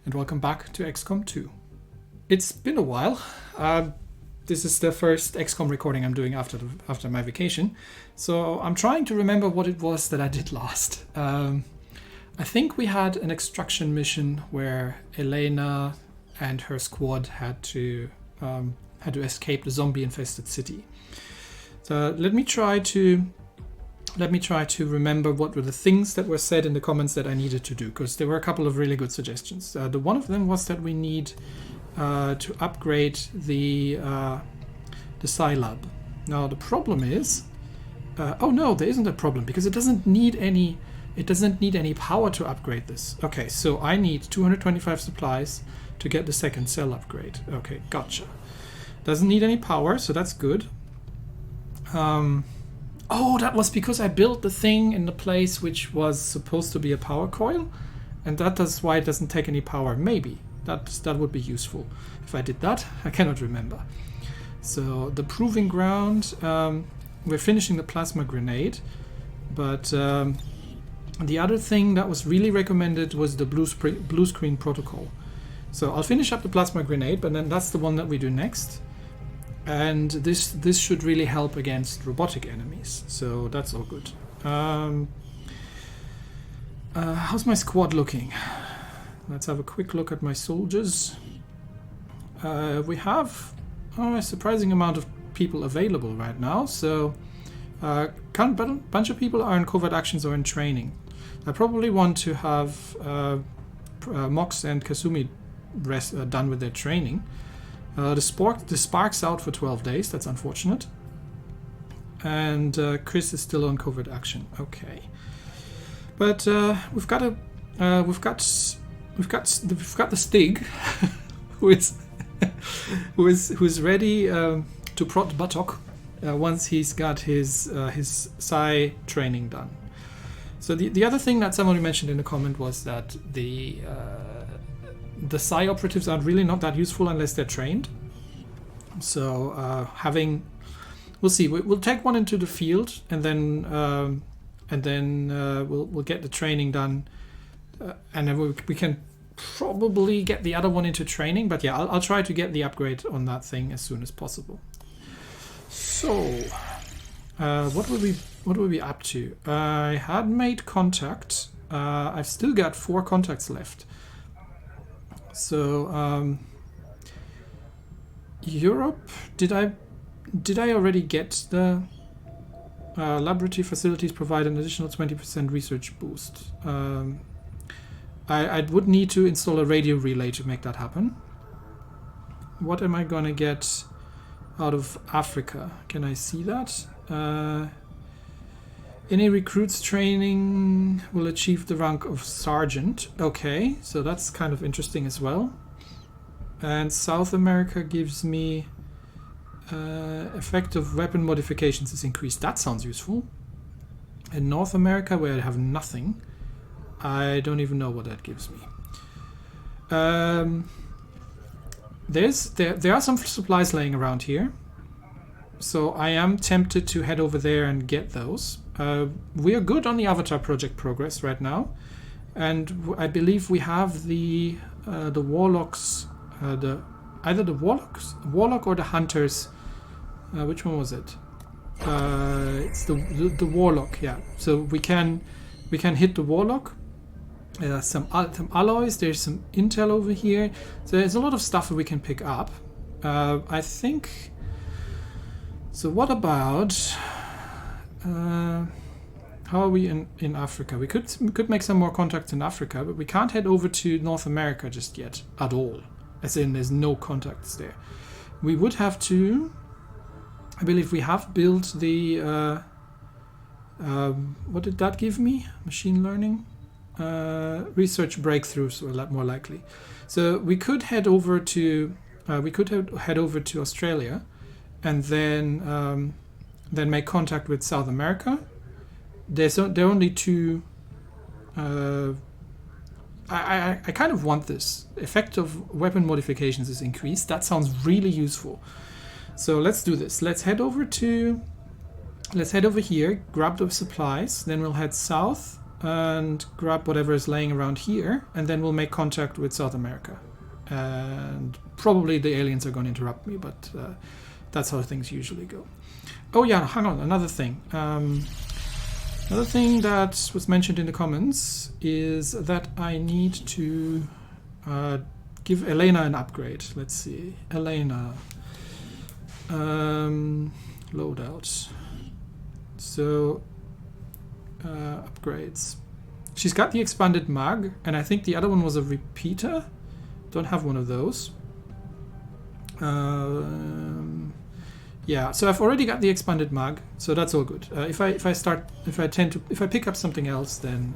and welcome back to XCOM 2. It's been a while. This is the first XCOM recording I'm doing after my vacation, so I'm trying to remember what it was that I did last. I think we had an extraction mission where Elena and her squad had to escape the zombie-infested city. So let me try to remember what were the things that were said in the comments that I needed to do, because there were a couple of really good suggestions. The one of them was that we need to upgrade the Scilab. Now the problem is, oh no, there isn't a problem, because it doesn't need any power to upgrade this. Okay, so I need 225 supplies to get the second cell upgrade. Okay, gotcha. Doesn't need any power, so that's good. Oh, that was because I built the thing in the place which was supposed to be a power coil, and that's why it doesn't take any power. Maybe that would be useful if I did that. I cannot remember. So the proving ground, we're finishing the plasma grenade, but the other thing that was really recommended was the blue screen protocol. So I'll finish up the plasma grenade, but then that's the one that we do next. And this should really help against robotic enemies, so that's all good. How's my squad looking? Let's have a quick look at my soldiers. We have a surprising amount of people available right now, so a bunch of people are in covert actions or in training. I probably want to have Mox and Kasumi done with their training. The Spark's out for 12 days. That's unfortunate. And Chris is still on covert action. Okay, but we've got the Stig, who's ready to prod buttock once he's got his Psi training done. So the other thing that somebody mentioned in the comment was that the Psi operatives are really not that useful unless they're trained. So we'll see. We'll take one into the field, and then we'll get the training done, and then we can probably get the other one into training. But yeah, I'll try to get the upgrade on that thing as soon as possible. So what were we up to? I had made contact. I've still got 4 contacts left. So Europe, did I already get the laboratory facilities provide an additional 20% research boost? I would need to install a radio relay to make that happen. What am I gonna get out of Africa? Can I see that? Any recruits training will achieve the rank of sergeant. Okay, so that's kind of interesting as well. And South America gives me effect of weapon modifications is increased. That sounds useful. In North America, where I have nothing, I don't even know what that gives me. There are some supplies laying around here, so I am tempted to head over there and get those. We are good on the Avatar project progress right now, and I believe we have the Warlocks, either the Warlock or the Hunters. Which one was it? It's the Warlock. Yeah. So we can hit the Warlock. Some alloys. There's some intel over here. So there's a lot of stuff that we can pick up. I think. So what about? How are we in Africa? We could make some more contacts in Africa, but we can't head over to North America just yet at all. As in, there's no contacts there. We would have to. I believe we have built the. What did that give me? Machine learning, research breakthroughs, or a lot more likely. So we could head over to. Head over to Australia, and then make contact with South America. There are only 2. I kind of want this. Effect of weapon modifications is increased. That sounds really useful. So let's do this. Let's head over here, grab the supplies, then we'll head south and grab whatever is laying around here, and then we'll make contact with South America. And probably the aliens are going to interrupt me, but that's how things usually go. Oh yeah, hang on, another thing. Another thing that was mentioned in the comments is that I need to give Elena an upgrade. Let's see, Elena. Loadout. So, upgrades. She's got the expanded mag, and I think the other one was a repeater. Don't have one of those. Yeah, so I've already got the expanded mag, so that's all good. If I pick up something else, then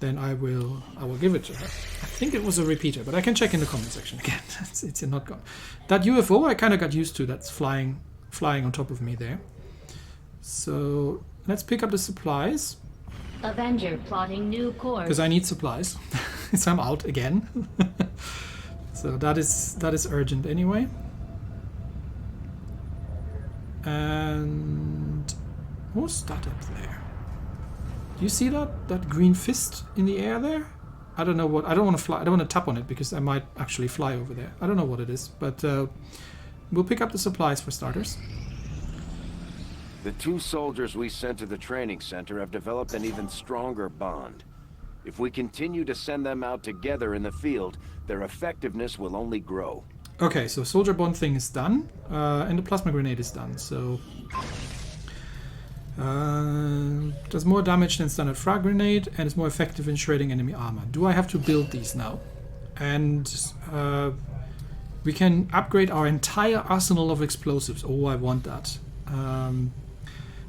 I will give it to her. I think it was a repeater, but I can check in the comment section again. it's not gone. That UFO I kind of got used to. That's flying on top of me there. So let's pick up the supplies. Avenger plotting new course. Because I need supplies. So I'm out again. So that is urgent anyway. And what's that up there? Do you see that green fist in the air there? I don't know what. I don't want to fly. I don't want to tap on it because I might actually fly over there. I don't know what it is, but we'll pick up the supplies for starters. The two soldiers we sent to the training center have developed an even stronger bond. If we continue to send them out together in the field, their effectiveness will only grow. Okay, so soldier bond thing is done, and the plasma grenade is done. So does more damage than standard frag grenade, and is more effective in shredding enemy armor. Do I have to build these now? And we can upgrade our entire arsenal of explosives. Oh, I want that.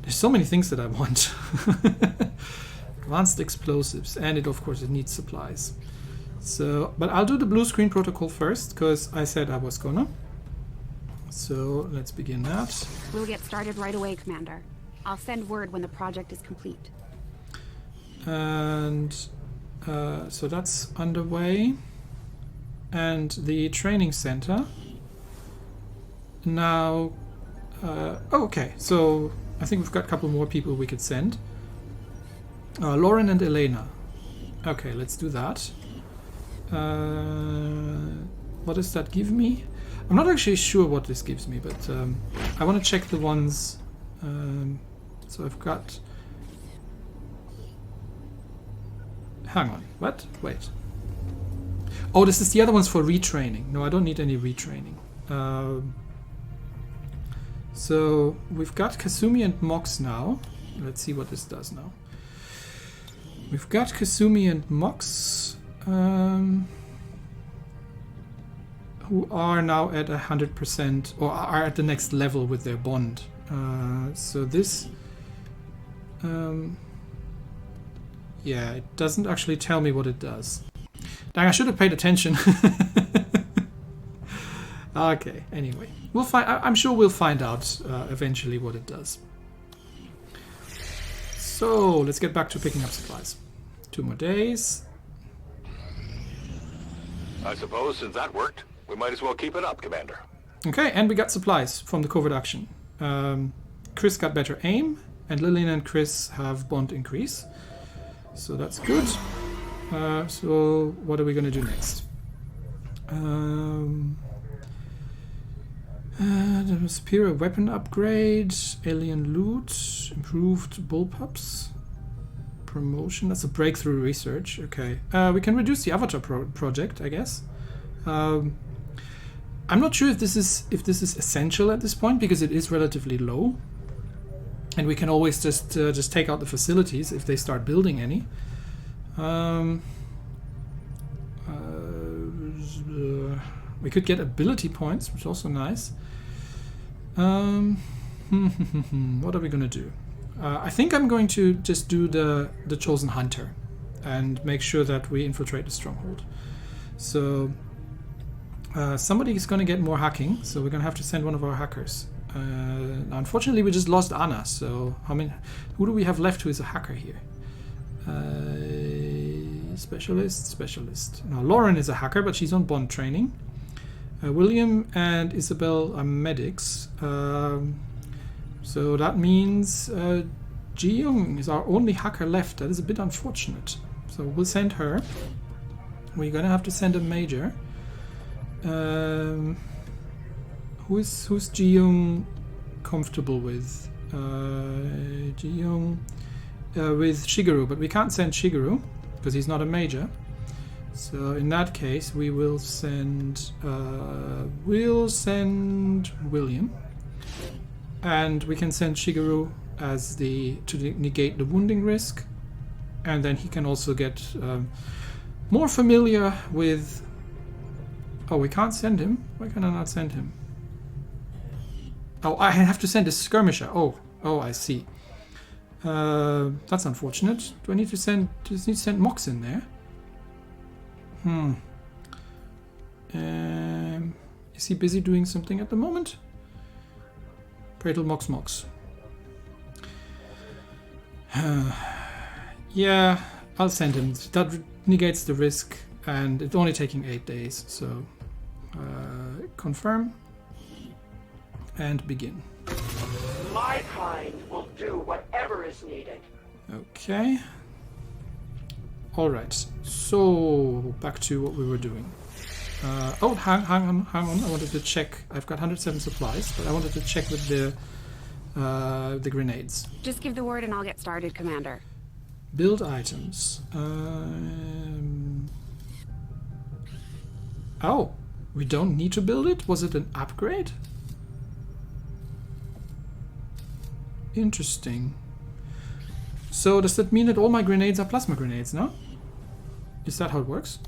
There's so many things that I want. Advanced explosives, and of course it needs supplies. So, but I'll do the blue screen protocol first, because I said I was gonna. So let's begin that. We'll get started right away, Commander. I'll send word when the project is complete. And so that's underway. And the training center. Now, okay, so I think we've got a couple more people we could send. Lauren and Elena. Okay, let's do that. What does that give me? I'm not actually sure what this gives me, but I want to check the ones. So I've got... Hang on, what? Wait. Oh, this is the other ones for retraining. No, I don't need any retraining. So we've got Kasumi and Mox now. Let's see what this does now. We've got Kasumi and Mox, who are now at 100%, or are at the next level with their bond. So this, yeah, it doesn't actually tell me what it does. Dang, I should have paid attention. Okay, anyway, we'll find. I'm sure we'll find out eventually what it does. So let's get back to picking up supplies. 2 more days. I suppose since that worked, we might as well keep it up, Commander. Okay, and we got supplies from the covert action. Chris got better aim, and Lillian and Chris have bond increase. So that's good. So what are we going to do next? There was superior weapon upgrade, alien loot, improved bullpups, promotion. That's a breakthrough research. Okay, we can reduce the avatar project, I guess. I'm not sure if this is essential at this point because it is relatively low, and we can always just take out the facilities if they start building any. We could get ability points, which is also nice. What are we going to do? I think I'm going to just do the Chosen Hunter and make sure that we infiltrate the stronghold. So somebody is going to get more hacking, so we're going to have to send one of our hackers. Unfortunately, we just lost Anna, so who do we have left who is a hacker here? Specialist. Now, Lauren is a hacker, but she's on bond training. William and Isabel are medics. So that means Ji-young is our only hacker left. That is a bit unfortunate. So we'll send her. We're gonna have to send a major. Who's Ji-young comfortable with? Ji-young with Shigeru, but we can't send Shigeru because he's not a major. So in that case, we will send William, and we can send Shigeru as to negate the wounding risk, and then he can also get more familiar with. Oh, we can't send him. Why can I not send him? Oh, I have to send a skirmisher. Oh, I see. That's unfortunate. Do I need to send? Does need to send Mox in there? Is he busy doing something at the moment? Praetel Mox. Yeah, I'll send him. That negates the risk, and it's only taking 8 days. So confirm and begin. My kind will do whatever is needed. Okay. All right. So back to what we were doing. Oh, hang on. I wanted to check. I've got 107 supplies, but I wanted to check with the grenades. Just give the word and I'll get started, Commander. Build items. Oh, we don't need to build it? Was it an upgrade? Interesting. So does that mean that all my grenades are plasma grenades now? Is that how it works?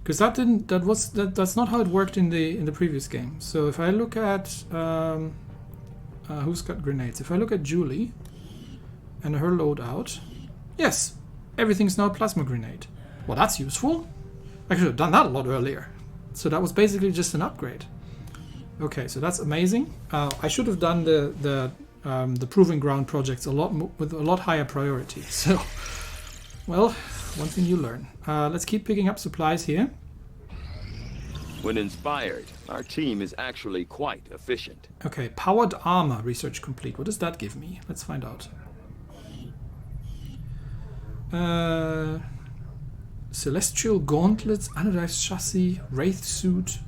Because that's not how it worked in the previous game. So if I look at who's got grenades, if I look at Julie and her loadout, yes, everything's now plasma grenade. Well, that's useful. I could have done that a lot earlier. So that was basically just an upgrade. Okay, so that's amazing. I should have done the Proving Ground projects with a lot higher priority. So, well, one thing you learn. Let's keep picking up supplies here. When inspired, our team is actually quite efficient. Okay, powered armor research complete. What does that give me? Let's find out. Celestial gauntlets, anodized chassis, wraith suit.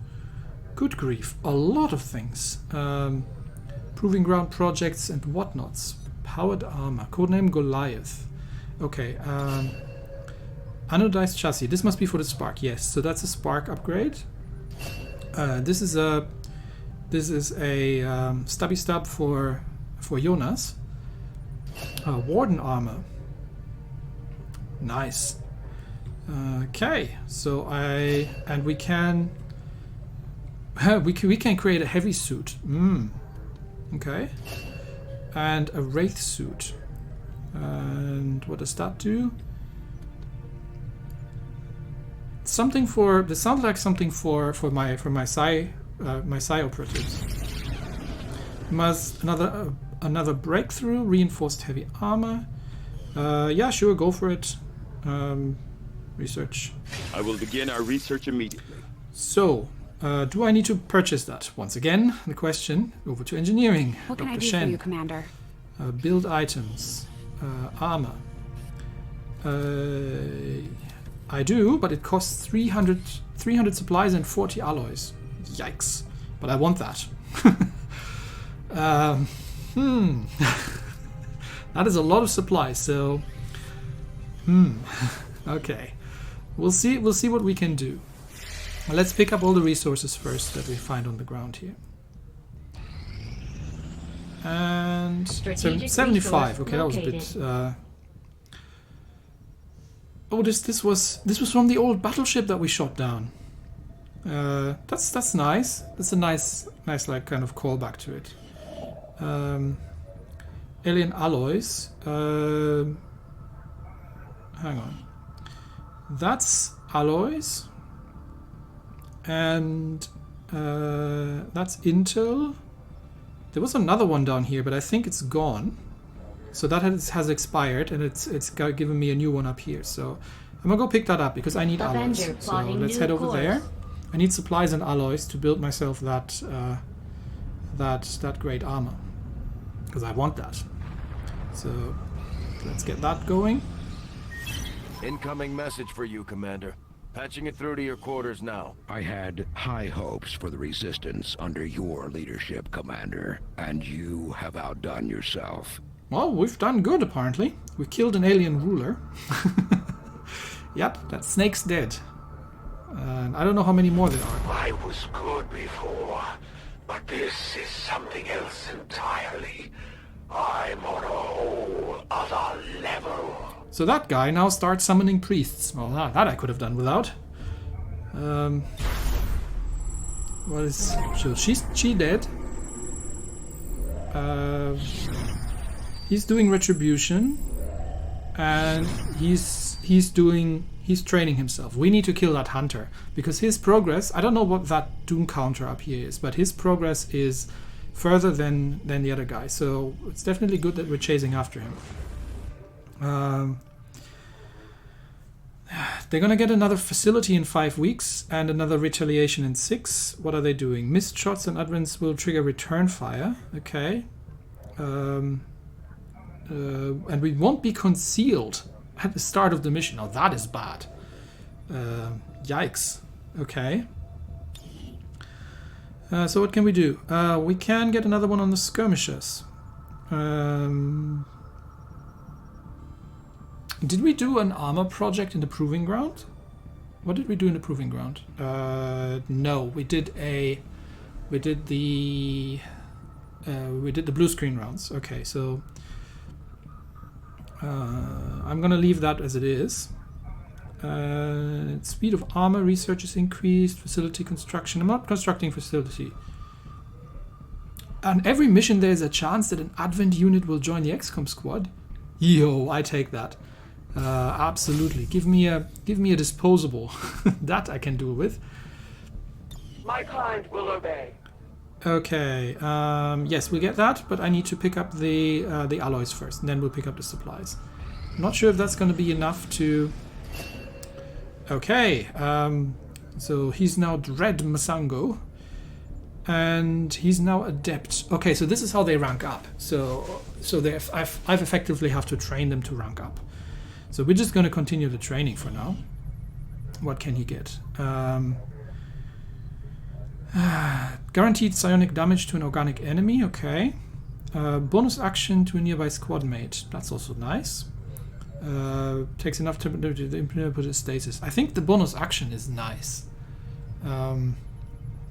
Good grief, a lot of things. Proving Ground projects and whatnots. Powered armor, codename Goliath. Okay, anodized chassis. This must be for the Spark. Yes, so that's a Spark upgrade. This is a stubby stub for Jonas. Warden armor. Nice. Okay, so we can create a heavy suit. Okay, and a wraith suit. And what does that do? Something for. This sounds like something for my psi operatives. Must another breakthrough, reinforced heavy armor. Yeah, sure, go for it. Research. I will begin our research immediately. So, do I need to purchase that? Once again, the question. Over to engineering. What can Dr. I do Shen. for you, Commander? Build items. Armor. I do, but it costs 300 supplies and 40 alloys. Yikes. But I want that. That is a lot of supplies, so... Okay. We'll see what we can do. Well, let's pick up all the resources first that we find on the ground here. And... Strategic 75. Okay, that was a resource bit... Oh, this was from the old battleship that we shot down. That's nice. That's a nice like kind of callback to it. Alien alloys. Hang on. That's alloys. And that's Intel. There was another one down here, but I think it's gone. So that has expired, and it's given me a new one up here. So I'm gonna go pick that up because I need alloys. So let's head over there. I need supplies and alloys to build myself that great armor because I want that. So let's get that going. Incoming message for you, Commander. Patching it through to your quarters now. I had high hopes for the Resistance under your leadership, Commander, and you have outdone yourself. Well, we've done good, apparently. We killed an alien ruler. Yep, that snake's dead. And I don't know how many more there are. I was good before, but this is something else entirely. I'm on a whole other level. So that guy now starts summoning priests. Well, that I could have done without. What is... So she dead. He's doing retribution. And he's training himself. We need to kill that hunter. Because his progress... I don't know what that doom counter up here is. But his progress is further than the other guy. So it's definitely good that we're chasing after him. They're gonna get another facility in 5 weeks and another retaliation in 6. What are they doing? Missed shots and advents will trigger return fire. Okay. And we won't be concealed at the start of the mission. Oh, that is bad. Yikes. Okay. So what can we do? We can get another one on the skirmishers. Did we do an armor project in the Proving Ground? What did we do in the Proving Ground? No, we did the blue screen rounds. Okay, so I'm gonna leave that as it is. Speed of armor research is increased. Facility construction. I'm not constructing facility. On every mission, there's a chance that an Advent unit will join the XCOM squad. Yo, I take that. Absolutely. Give me a disposable. That I can do with. My client will obey. Okay. Yes, we'll get that, but I need to pick up the alloys first, and then we'll pick up the supplies. I'm not sure if that's going to be enough to. Okay. So he's now Dread Masango, and he's now Adept. Okay, so this is how they rank up. So I've effectively have to train them to rank up. So we're just going to continue the training for now. What can he get? Guaranteed psionic damage to an organic enemy. Okay. Bonus action to a nearby squad mate. That's also nice. Takes enough time to put his stasis. I think the bonus action is nice. I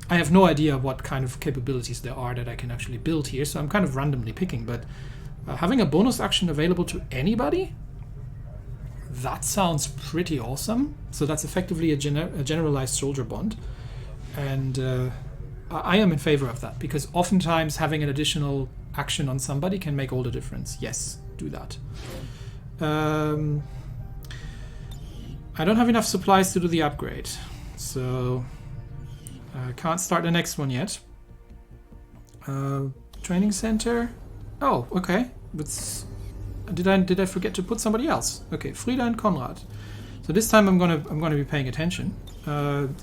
have no idea what kind of capabilities there are that I can actually build here, so I'm kind of randomly picking. But having a bonus action available to anybody? That sounds pretty awesome. So that's effectively a generalized soldier bond. And I am in favor of that, because oftentimes having an additional action on somebody can make all the difference. Yes, do that. I don't have enough supplies to do the upgrade, so I can't start the next one yet. Training center. Oh, okay. Did I forget to put somebody else? Okay, Frida and Konrad. So this time I'm gonna be paying attention. When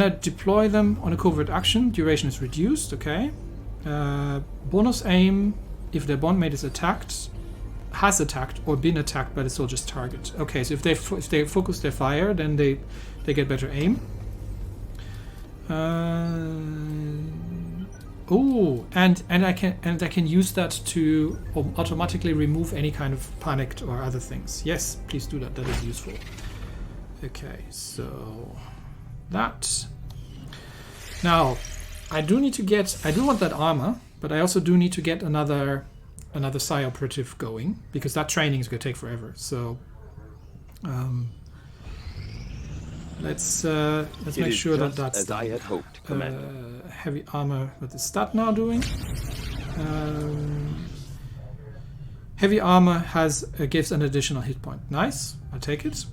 I deploy them on a covert action, duration is reduced. Okay. Bonus aim if their bondmate is attacked, has attacked, or been attacked by the soldier's target. Okay, so if they focus their fire, then they get better aim. Oh, and I can use that to automatically remove any kind of panicked or other things. Yes, please do that. That is useful. Okay, so that. Now, I do want that armor, but I also do need to get another psi operative going, because that training is going to take forever. So let's make sure that that's as I had hoped, Commander. Heavy armor. What is that now doing? Heavy armor gives an additional hit point. Nice. I'll take it.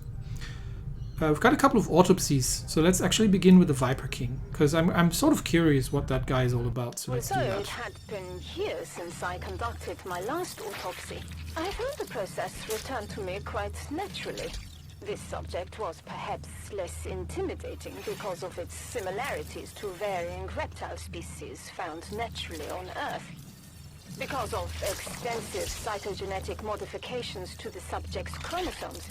We've got a couple of autopsies, so let's actually begin with the Viper King, because I'm sort of curious what that guy is all about. So let's do Although that. it had been years since I conducted my last autopsy, I found the process returned to me quite naturally. This subject was perhaps less intimidating because of its similarities to varying reptile species found naturally on Earth. Because of extensive cytogenetic modifications to the subject's chromosomes,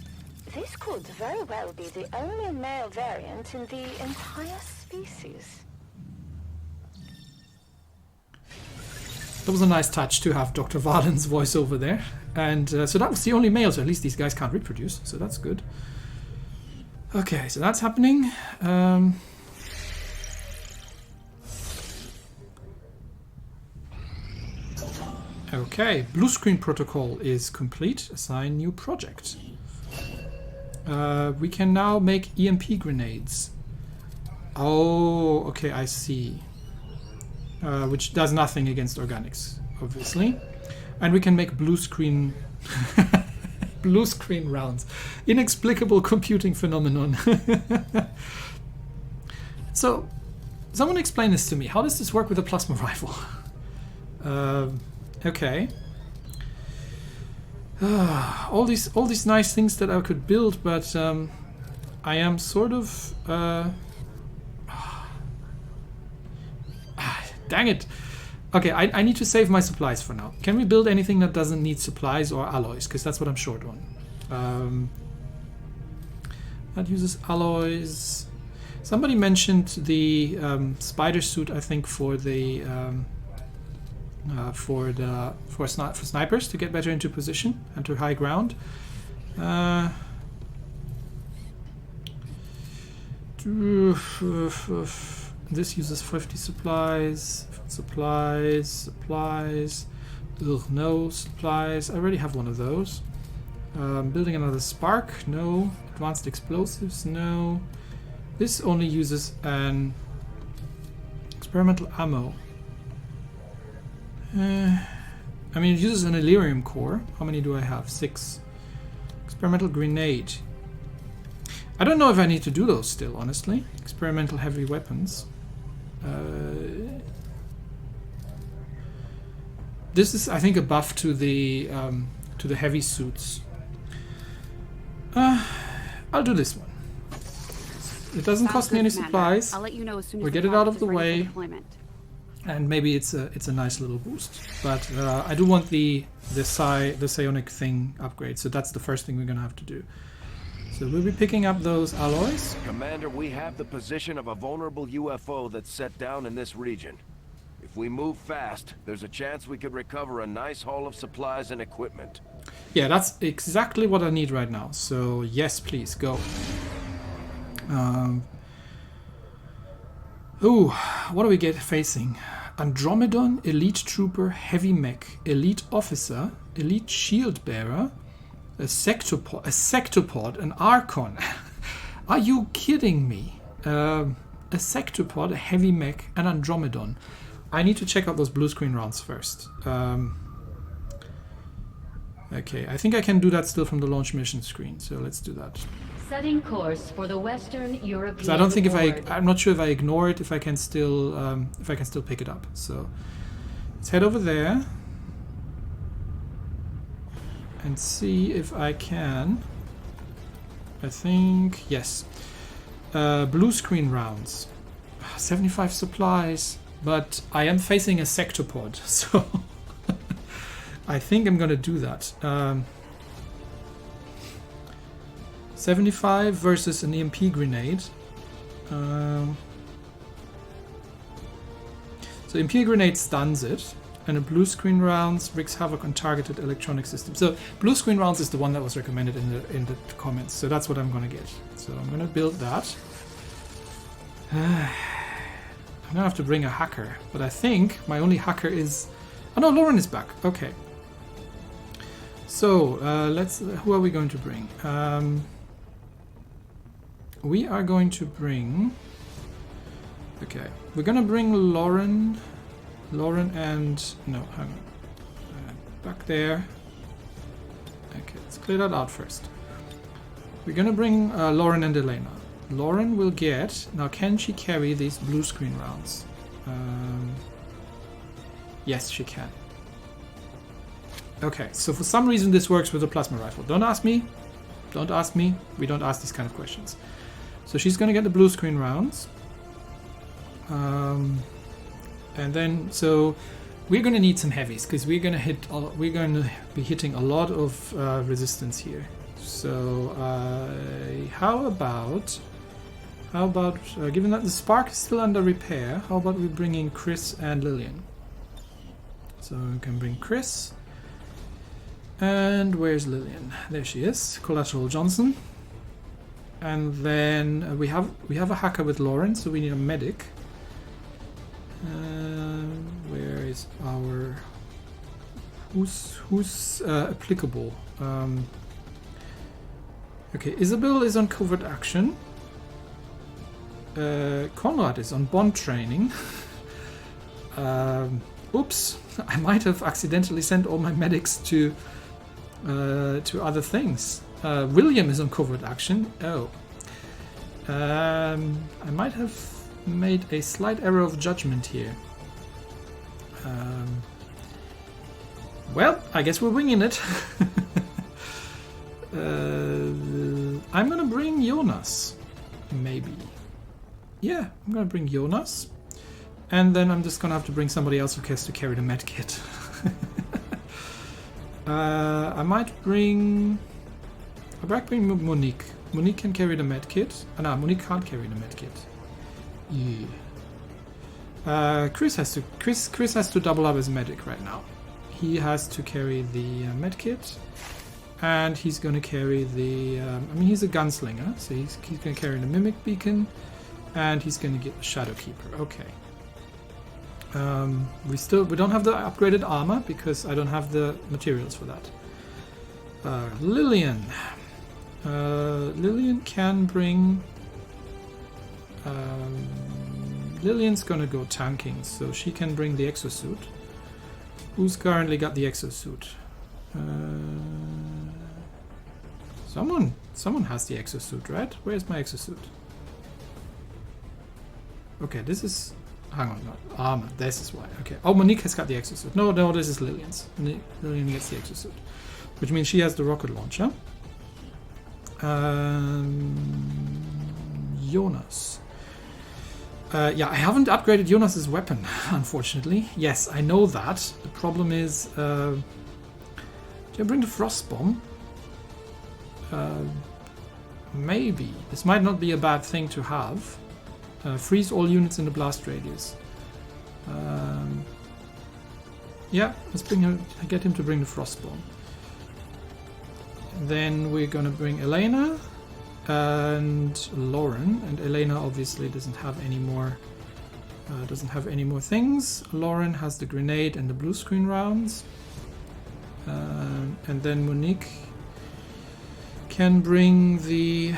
this could very well be the only male variant in the entire species. That was a nice touch to have Dr. Valen's voice over there. And so that was the only male, so at least these guys can't reproduce, so that's good. Okay, so that's happening. Okay, blue screen protocol is complete. Assign new project. We can now make EMP grenades. Oh, okay, I see. Which does nothing against organics, obviously. And we can make blue screen blue screen rounds. Inexplicable computing phenomenon. So, someone explain this to me. How does this work with a plasma rifle? Okay. All these nice things that I could build, but I am sort of dang it. Okay, I need to save my supplies for now. Can we build anything that doesn't need supplies or alloys? Because that's what I'm short on. That uses alloys. Somebody mentioned the spider suit, I think, for the for snipers to get better into position and to high ground. This uses 50 supplies. Ugh, no supplies. I already have one of those. Building another spark. No. Advanced explosives. No. This only uses an experimental ammo. I mean, it uses an Illyrium core. How many do I have? 6. Experimental grenade. I don't know if I need to do those still, honestly. Experimental heavy weapons. This is, I think, a buff to the heavy suits. I'll do this one. It doesn't cost me any supplies. I'll let you know as soon as we'll get it out of the way. And maybe it's a nice little boost, but I do want the psionic thing upgrade, so that's the first thing we're gonna have to do. So we'll be picking up those alloys. Commander, we have the position of a vulnerable UFO that's set down in this region. If we move fast, there's a chance we could recover a nice haul of supplies and equipment. Yeah, that's exactly what I need right now. So yes, please go. Ooh, what do we get facing? Andromedon, Elite Trooper, Heavy Mech, Elite Officer, Elite Shield Bearer, a Sectopod, an Archon. Are you kidding me? A Sectopod, a Heavy Mech, an Andromedon. I need to check out those blue screen rounds first. Okay, I think I can do that still from the launch mission screen, so let's do that. Setting course for the Western European. So I don't think I'm not sure if I ignore it, if I can still pick it up. So let's head over there and see if I can. I think yes. Blue screen rounds, 75 supplies, but I am facing a sectopod, so I think I'm gonna do that. 75 versus an EMP grenade. So EMP grenade stuns it, and a blue screen rounds wreaks havoc on targeted electronic systems. So blue screen rounds is the one that was recommended in the comments. So that's what I'm gonna get. So I'm gonna build that. I'm gonna have to bring a hacker, but I think my only hacker is. Oh no, Lauren is back. Okay. So who are we going to bring? We are going to bring. Okay, we're gonna bring Lauren and no, hang on, back there. Okay, let's clear that out first. We're gonna bring Lauren and Elena. Lauren will get now. Can she carry these blue screen rounds? Yes, she can. Okay, so for some reason this works with a plasma rifle. Don't ask me. Don't ask me. We don't ask these kind of questions. So she's gonna get the blue screen rounds. And then, so we're going to need some heavies because we're going to be hitting a lot of resistance here. So how about given that the Spark is still under repair, how about we bring in Chris and Lillian? So we can bring Chris. And where's Lillian? There she is, Collateral Johnson. And then we have a hacker with Lauren, so we need a medic. Where is our who's applicable? Okay, Isabel is on covert action. Conrad is on bond training. Oops, I might have accidentally sent all my medics to other things. William is on covert action. Oh. I might have made a slight error of judgment here. Well, I guess we're winging it. I'm gonna bring Jonas. Maybe. Yeah, I'm gonna bring Jonas. And then I'm just gonna have to bring somebody else who cares to carry the medkit. I might bring Monique. Monique can carry the medkit. No, Monique can't carry the medkit. Yeah. Chris has to double up as medic right now. He has to carry the medkit, and he's going to carry the. I mean, he's a gunslinger, so he's going to carry the mimic beacon, and he's going to get the shadow keeper. Okay. We don't have the upgraded armor because I don't have the materials for that. Lillian. Lillian can bring. Lillian's gonna go tanking, so she can bring the exosuit. Who's currently got the exosuit? Someone has the exosuit, right? Where's my exosuit? Okay, this is. Hang on, not armor. This is why. Okay. Oh, Monique has got the exosuit. No, this is Lillian's. Lillian gets the exosuit, which means she has the rocket launcher. Jonas. Yeah, I haven't upgraded Jonas's weapon, unfortunately. Yes, I know that. The problem is, do I bring the frost bomb? Maybe. This might not be a bad thing to have. Freeze all units in the blast radius. Yeah, let's get him to bring the frost bomb. Then we're gonna bring Elena and Lauren, and Elena obviously doesn't have any more things. Lauren has the grenade and the blue screen rounds, and then Monique can bring the.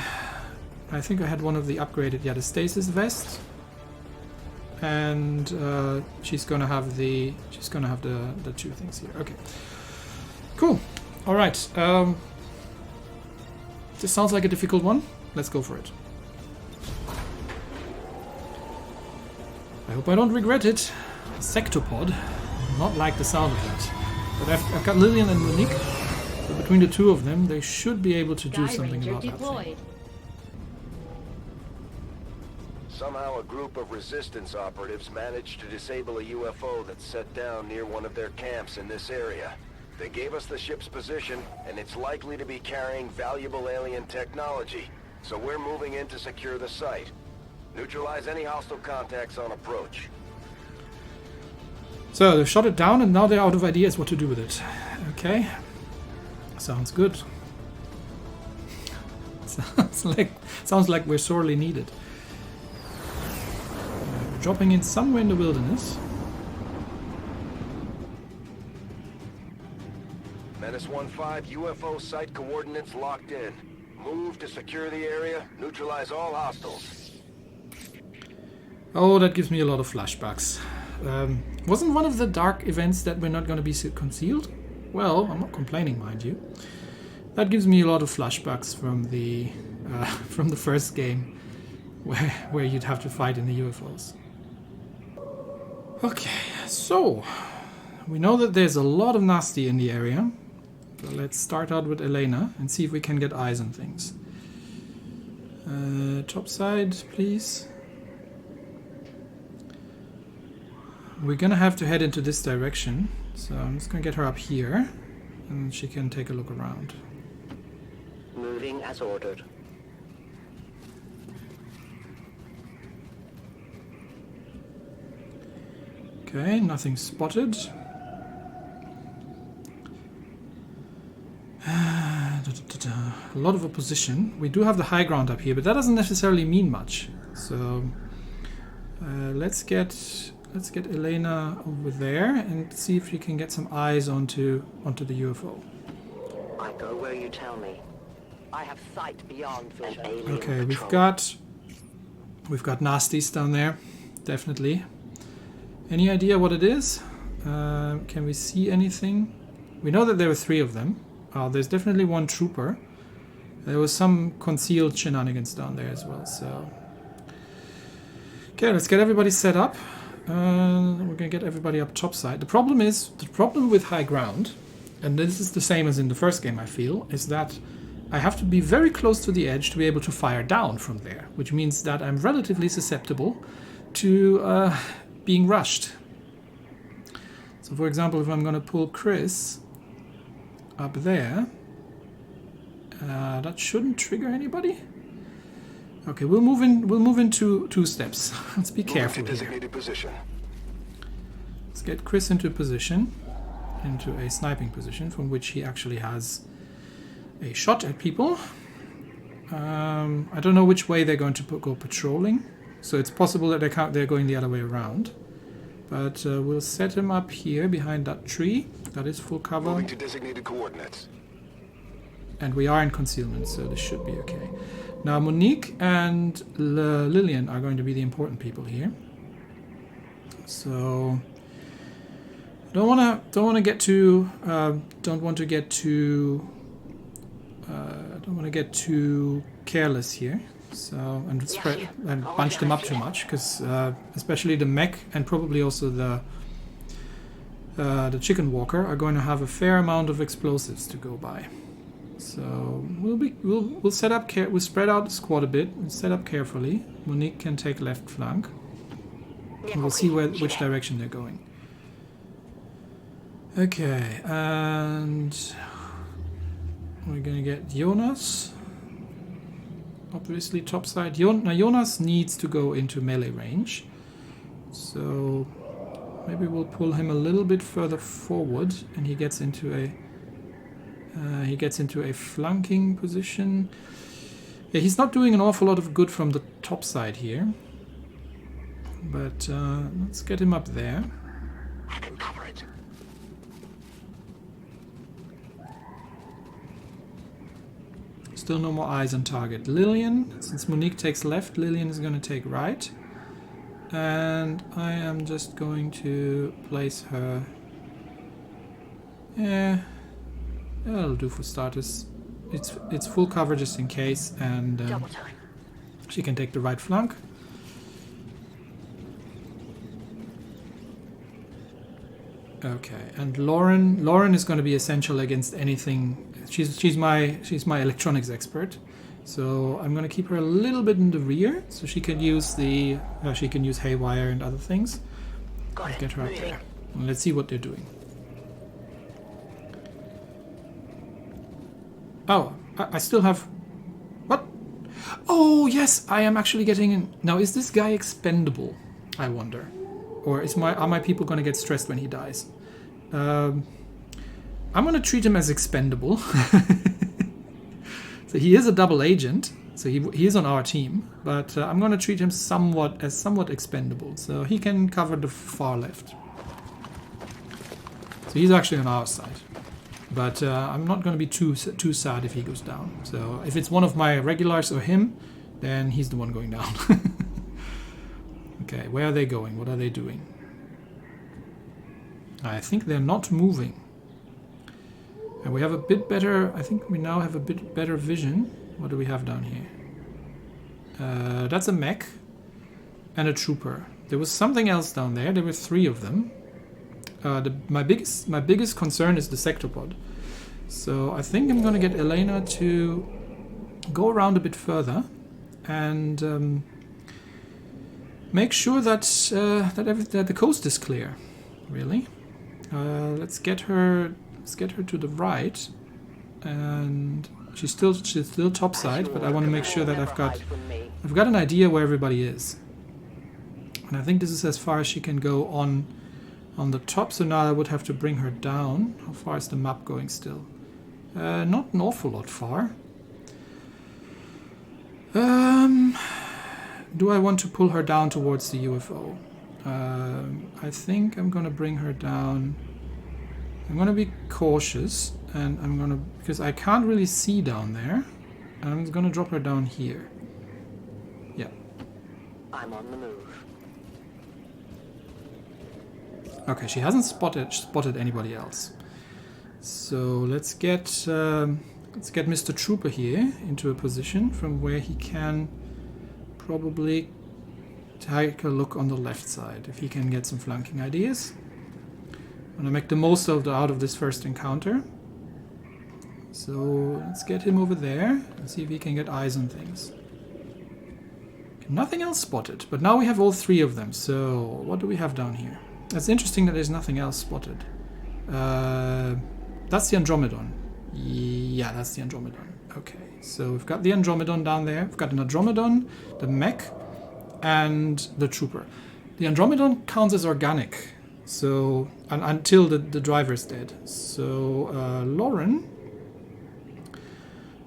I think I had one of the upgraded, the stasis vest, and she's gonna have the two things here. Okay, cool. All right. This sounds like a difficult one. Let's go for it. I hope I don't regret it. Sectopod. Not like the sound of that. But I've got Lillian and Monique. So between the two of them, they should be able to do something about that thing. Somehow a group of resistance operatives managed to disable a UFO that's set down near one of their camps in this area. They gave us the ship's position, and it's likely to be carrying valuable alien technology. So we're moving in to secure the site. Neutralize any hostile contacts on approach. So they've shot it down, and now they're out of ideas what to do with it. Okay. Sounds good. Sounds like we're sorely needed. Dropping in somewhere in the wilderness. Menace 1-5, UFO site coordinates locked in. Move to secure the area, neutralize all hostiles. Oh, that gives me a lot of flashbacks. Wasn't one of the dark events that we're not going to be concealed? Well, I'm not complaining, mind you. That gives me a lot of flashbacks from the first game, where you'd have to fight in the UFOs. Okay, so we know that there's a lot of nasty in the area. So let's start out with Elena and see if we can get eyes on things. Top side, please. We're gonna have to head into this direction. So I'm just gonna get her up here, and she can take a look around. Moving as ordered. Okay, nothing spotted. A lot of opposition. We do have the high ground up here, but that doesn't necessarily mean much. So let's get Elena over there and see if we can get some eyes onto the UFO. I go where you tell me. I have sight beyond vision. Okay, we've got nasties down there, definitely. Any idea what it is? Can we see anything? We know that there were 3 of them. There's definitely 1 trooper. There was some concealed shenanigans down there as well. So, okay, let's get everybody set up. We're gonna get everybody up topside. The problem with high ground, and this is the same as in the first game, I feel, is that I have to be very close to the edge to be able to fire down from there, which means that I'm relatively susceptible to being rushed. So, for example, if I'm gonna pull Chris up there, that shouldn't trigger anybody. Okay, we'll move in 2 steps. Let's be careful here. Designated position. Let's get Chris into position, into a sniping position from which he actually has a shot at people. I don't know which way they're going to go patrolling, so it's possible that they're going the other way around. But we'll set him up here behind that tree. That is full cover. Moving to designated coordinates. And we are in concealment, so this should be okay. Now Monique and Lillian are going to be the important people here. So don't want to get too careless here. So and bunch them up too much, because especially the mech and probably also the chicken walker are going to have a fair amount of explosives to go by. So we'll set up we'll spread out the squad a bit and set up carefully. Monique can take left flank. And we'll see which direction they're going. Okay, and we're gonna get Jonas. Obviously topside. Now Jonas needs to go into melee range, so maybe we'll pull him a little bit further forward, and he gets into a flanking position. Yeah, he's not doing an awful lot of good from the top side here, but let's get him up there. I can cover it. Still no more eyes on target. Lillian, since Monique takes left, Lillian is going to take right. And I am just going to place her... Yeah, that'll do for starters. It's full cover just in case, and she can take the right flank. Okay, and Lauren is going to be essential against anything. She's my electronics expert, so I'm going to keep her a little bit in the rear, so she can use haywire and other things. Let's get her up there, and let's see what they're doing. Oh, I still have... What? Oh, yes, I am actually getting in... Now, is this guy expendable, I wonder? Or are my people going to get stressed when he dies? I'm going to treat him as expendable. So he is a double agent, so he is on our team, but I'm going to treat him somewhat expendable. So he can cover the far left. So he's actually on our side. But I'm not going to be too sad if he goes down. So if it's one of my regulars or him, then he's the one going down. Okay, where are they going? What are they doing? I think they're not moving. And we have a bit better... I think we now have a bit better vision. What do we have down here? That's a mech and a trooper. There was something else down there. There were 3 of them. My biggest concern is the sector pod. So I think I'm going to get Elena to go around a bit further and make sure that that the coast is clear. Really, let's get her to the right, and she's still topside, but I want to make sure that I've got an idea where everybody is, and I think this is as far as she can go on the top. So now I would have to bring her down. How far is the map going still? Not an awful lot far. Do I want to pull her down towards the UFO? I think I'm gonna bring her down. I'm gonna be cautious, and I'm gonna, because I can't really see down there, and I'm gonna drop her down here. Yeah. I'm on the move. Okay, she hasn't spotted anybody else. So let's get Mr. Trooper here into a position from where he can probably take a look on the left side, if he can get some flanking ideas. I'm gonna make the most out of this first encounter. So let's get him over there and see if he can get eyes on things. Okay, nothing else spotted, but now we have all three of them. So what do we have down here? That's interesting that there's nothing else spotted. That's the Andromedon. Yeah, that's the Andromedon. Okay, so we've got the Andromedon down there. We've got an Andromedon, the mech, and the Trooper. The Andromedon counts as organic, so until the driver's dead. So Lauren,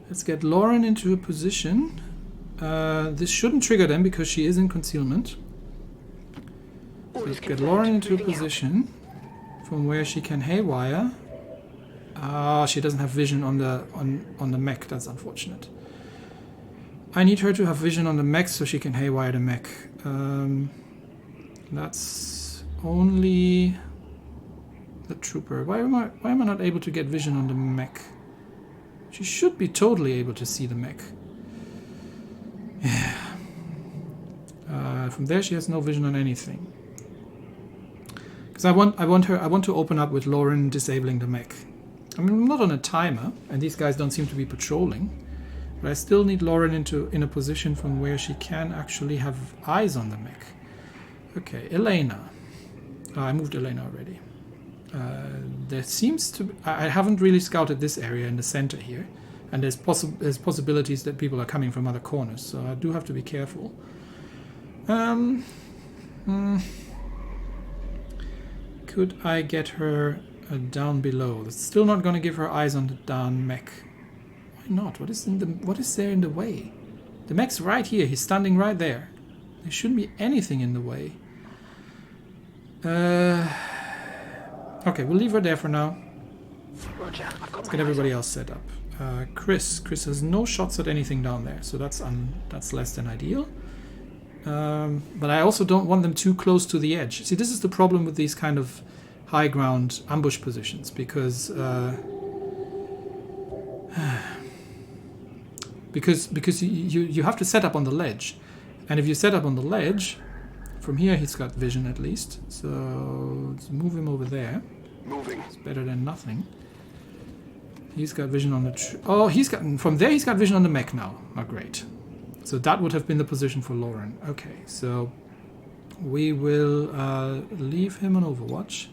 let's get Lauren into a position. This shouldn't trigger them because she is in concealment. So let's get Lauren into a position from where she can haywire. Ah, she doesn't have vision on the mech. That's unfortunate. I need her to have vision on the mech so she can haywire the mech. That's only the Trooper. Why am I not able to get vision on the mech? She should be totally able to see the mech. Yeah. From there, she has no vision on anything. Because I want to open up with Lauren disabling the mech. I mean, I'm not on a timer, and these guys don't seem to be patrolling, but I still need Lauren in a position from where she can actually have eyes on the mech. Okay, Elena. Oh, I moved Elena already. There seems to... I haven't really scouted this area in the center here, and there's possibilities that people are coming from other corners, so I do have to be careful. Could I get her down below? That's still not going to give her eyes on the down mech. Why not? What is there in the way? The mech's right here. He's standing right there. There shouldn't be anything in the way. Okay, we'll leave her there for now. Roger, Let's get everybody else set up. Chris has no shots at anything down there, so that's less than ideal. But I also don't want them too close to the edge. See, this is the problem with these kind of high ground ambush positions, because you have to set up on the ledge, and if you set up on the ledge, from here he's got vision at least. So let's move him over there. Moving. It's better than nothing. He's got vision on the... from there he's got vision on the mech now. Oh, great. So that would have been the position for Lauren. Okay, so we will leave him on Overwatch.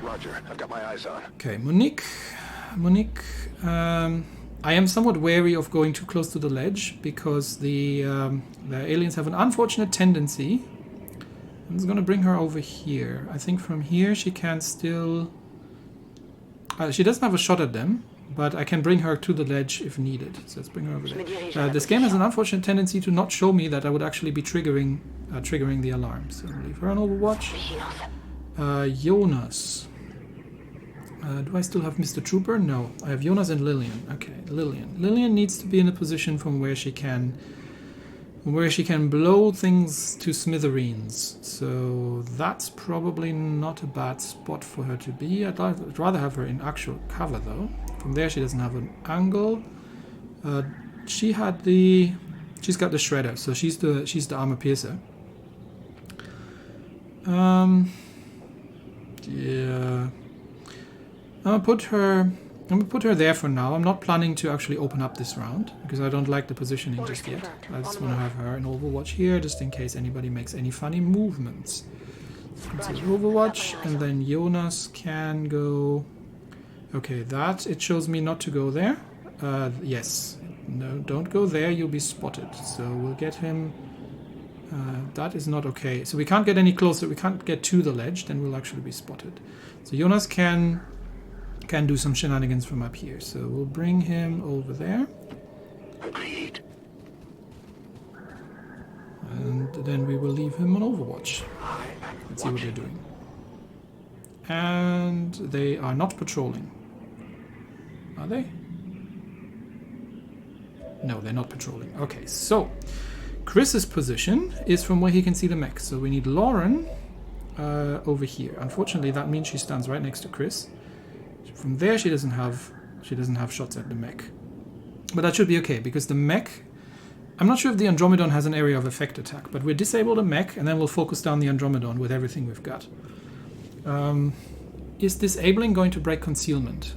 Roger, I've got my eyes on. Okay, Monique, I am somewhat wary of going too close to the ledge because the aliens have an unfortunate tendency. I'm just going to bring her over here. I think from here she can still... she doesn't have a shot at them, but I can bring her to the ledge if needed. So let's bring her over there. This game has an unfortunate tendency to not show me that I would actually be triggering the alarm. So I'll leave her on Overwatch. Jonas. Do I still have Mr. Trooper? No. I have Jonas and Lillian. Okay, Lillian. Lillian needs to be in a position from where she can blow things to smithereens. So that's probably not a bad spot for her to be. I'd rather have her in actual cover though. From there she doesn't have an angle. She's got the shredder, so she's the armor piercer. Yeah. I'm gonna put her I'm gonna put her there for now. I'm not planning to actually open up this round because I don't like the positioning Orders just yet. confirmed. I just On want the to move. have her in Overwatch here just in case anybody makes any funny movements. So Overwatch, and then Jonas can go... Okay, that, it shows me not to go there. Yes. No, don't go there, you'll be spotted. So we'll get him... that is not okay. So we can't get any closer, we can't get to the ledge, then we'll actually be spotted. So Jonas can do some shenanigans from up here. So we'll bring him over there. Agreed. And then we will leave him on Overwatch. Let's see what they're doing. And they are not patrolling. Are they? No, they're not patrolling. Okay, so Chris's position is from where he can see the mech. So we need Lauren over here. Unfortunately, that means she stands right next to Chris. From there, she doesn't have shots at the mech. But that should be okay because the mech. I'm not sure if the Andromedon has an area of effect attack, but we'll disable the mech and then we'll focus down the Andromedon with everything we've got. Is disabling going to break concealment?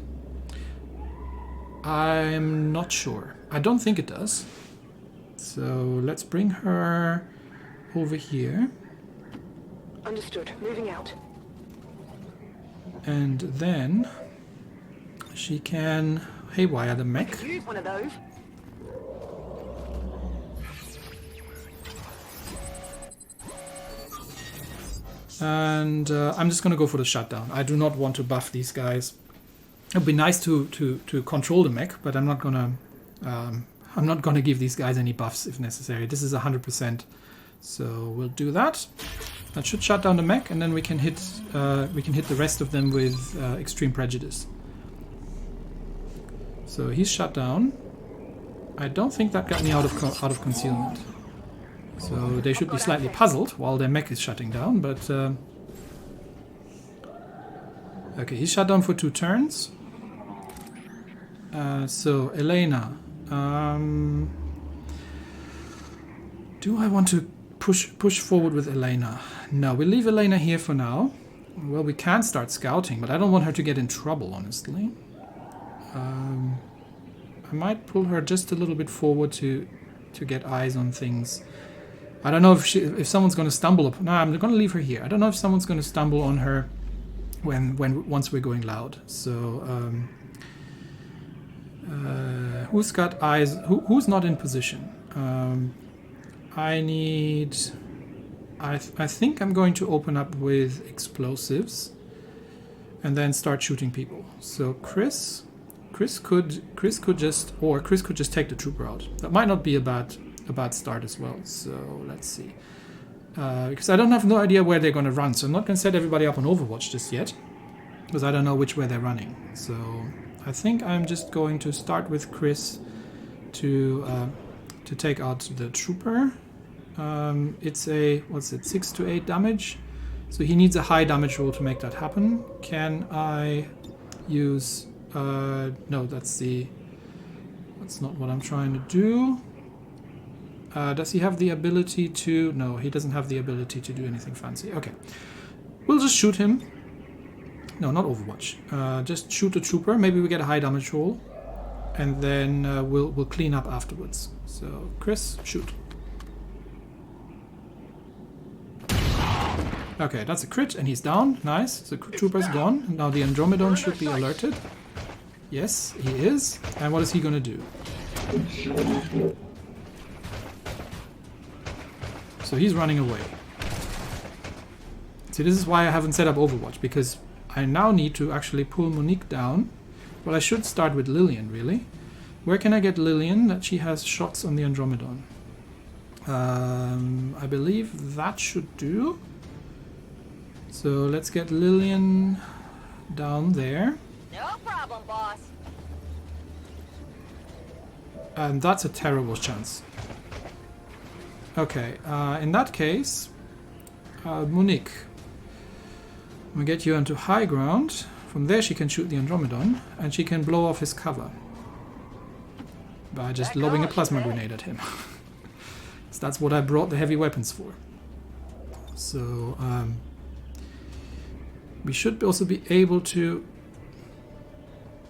I'm not sure. I don't think it does. So let's bring her over here. Understood. Moving out. And then she can haywire the mech. Use one of those. And I'm just going to go for the shutdown. I do not want to buff these guys. It'd be nice to control the mech, but I'm not gonna give these guys any buffs if necessary. This is 100%, so we'll do that. That should shut down the mech, and then we can hit the rest of them with extreme prejudice. So he's shut down. I don't think that got me out of concealment. So they should be slightly puzzled while their mech is shutting down, but... okay, he's shut down for 2 turns. So, Elena. Do I want to push forward with Elena? No, we'll leave Elena here for now. Well, we can start scouting, but I don't want her to get in trouble, honestly. I might pull her just a little bit forward to get eyes on things. I don't know if someone's going to stumble upon... No, I'm going to leave her here. I don't know if someone's going to stumble on her once we're going loud. So, who's got eyes? Who's not in position? I think I'm going to open up with explosives and then start shooting people. So Chris could just take the trooper out. That might not be a bad start as well. So let's see. Because I don't have no idea where they're going to run, so I'm not going to set everybody up on Overwatch just yet, because I don't know which way they're running. So I think I'm just going to start with Chris to take out the trooper. It's a 6 to 8 damage, so he needs a high damage roll to make that happen. Can I use? No, that's not what I'm trying to do. Does he have the ability to... No, he doesn't have the ability to do anything fancy. Okay. We'll just shoot him. No, not Overwatch. Just shoot the trooper. Maybe we get a high damage roll. And then we'll clean up afterwards. So, Chris, shoot. Okay, that's a crit, and he's down. Nice. The trooper's gone. Now the Andromedon should be alerted. Yes, he is. And what is he going to do? So he's running away. See, this is why I haven't set up Overwatch, because I now need to actually pull Monique down. Well, I should start with Lillian, really. Where can I get Lillian that she has shots on the Andromedon? I believe that should do. So let's get Lillian down there. No problem, boss. And that's a terrible chance. Okay, in that case, Monique, we'll get you onto high ground. From there she can shoot the Andromedon, and she can blow off his cover by just lobbing a plasma grenade at him. So that's what I brought the heavy weapons for. So, we should also be able to...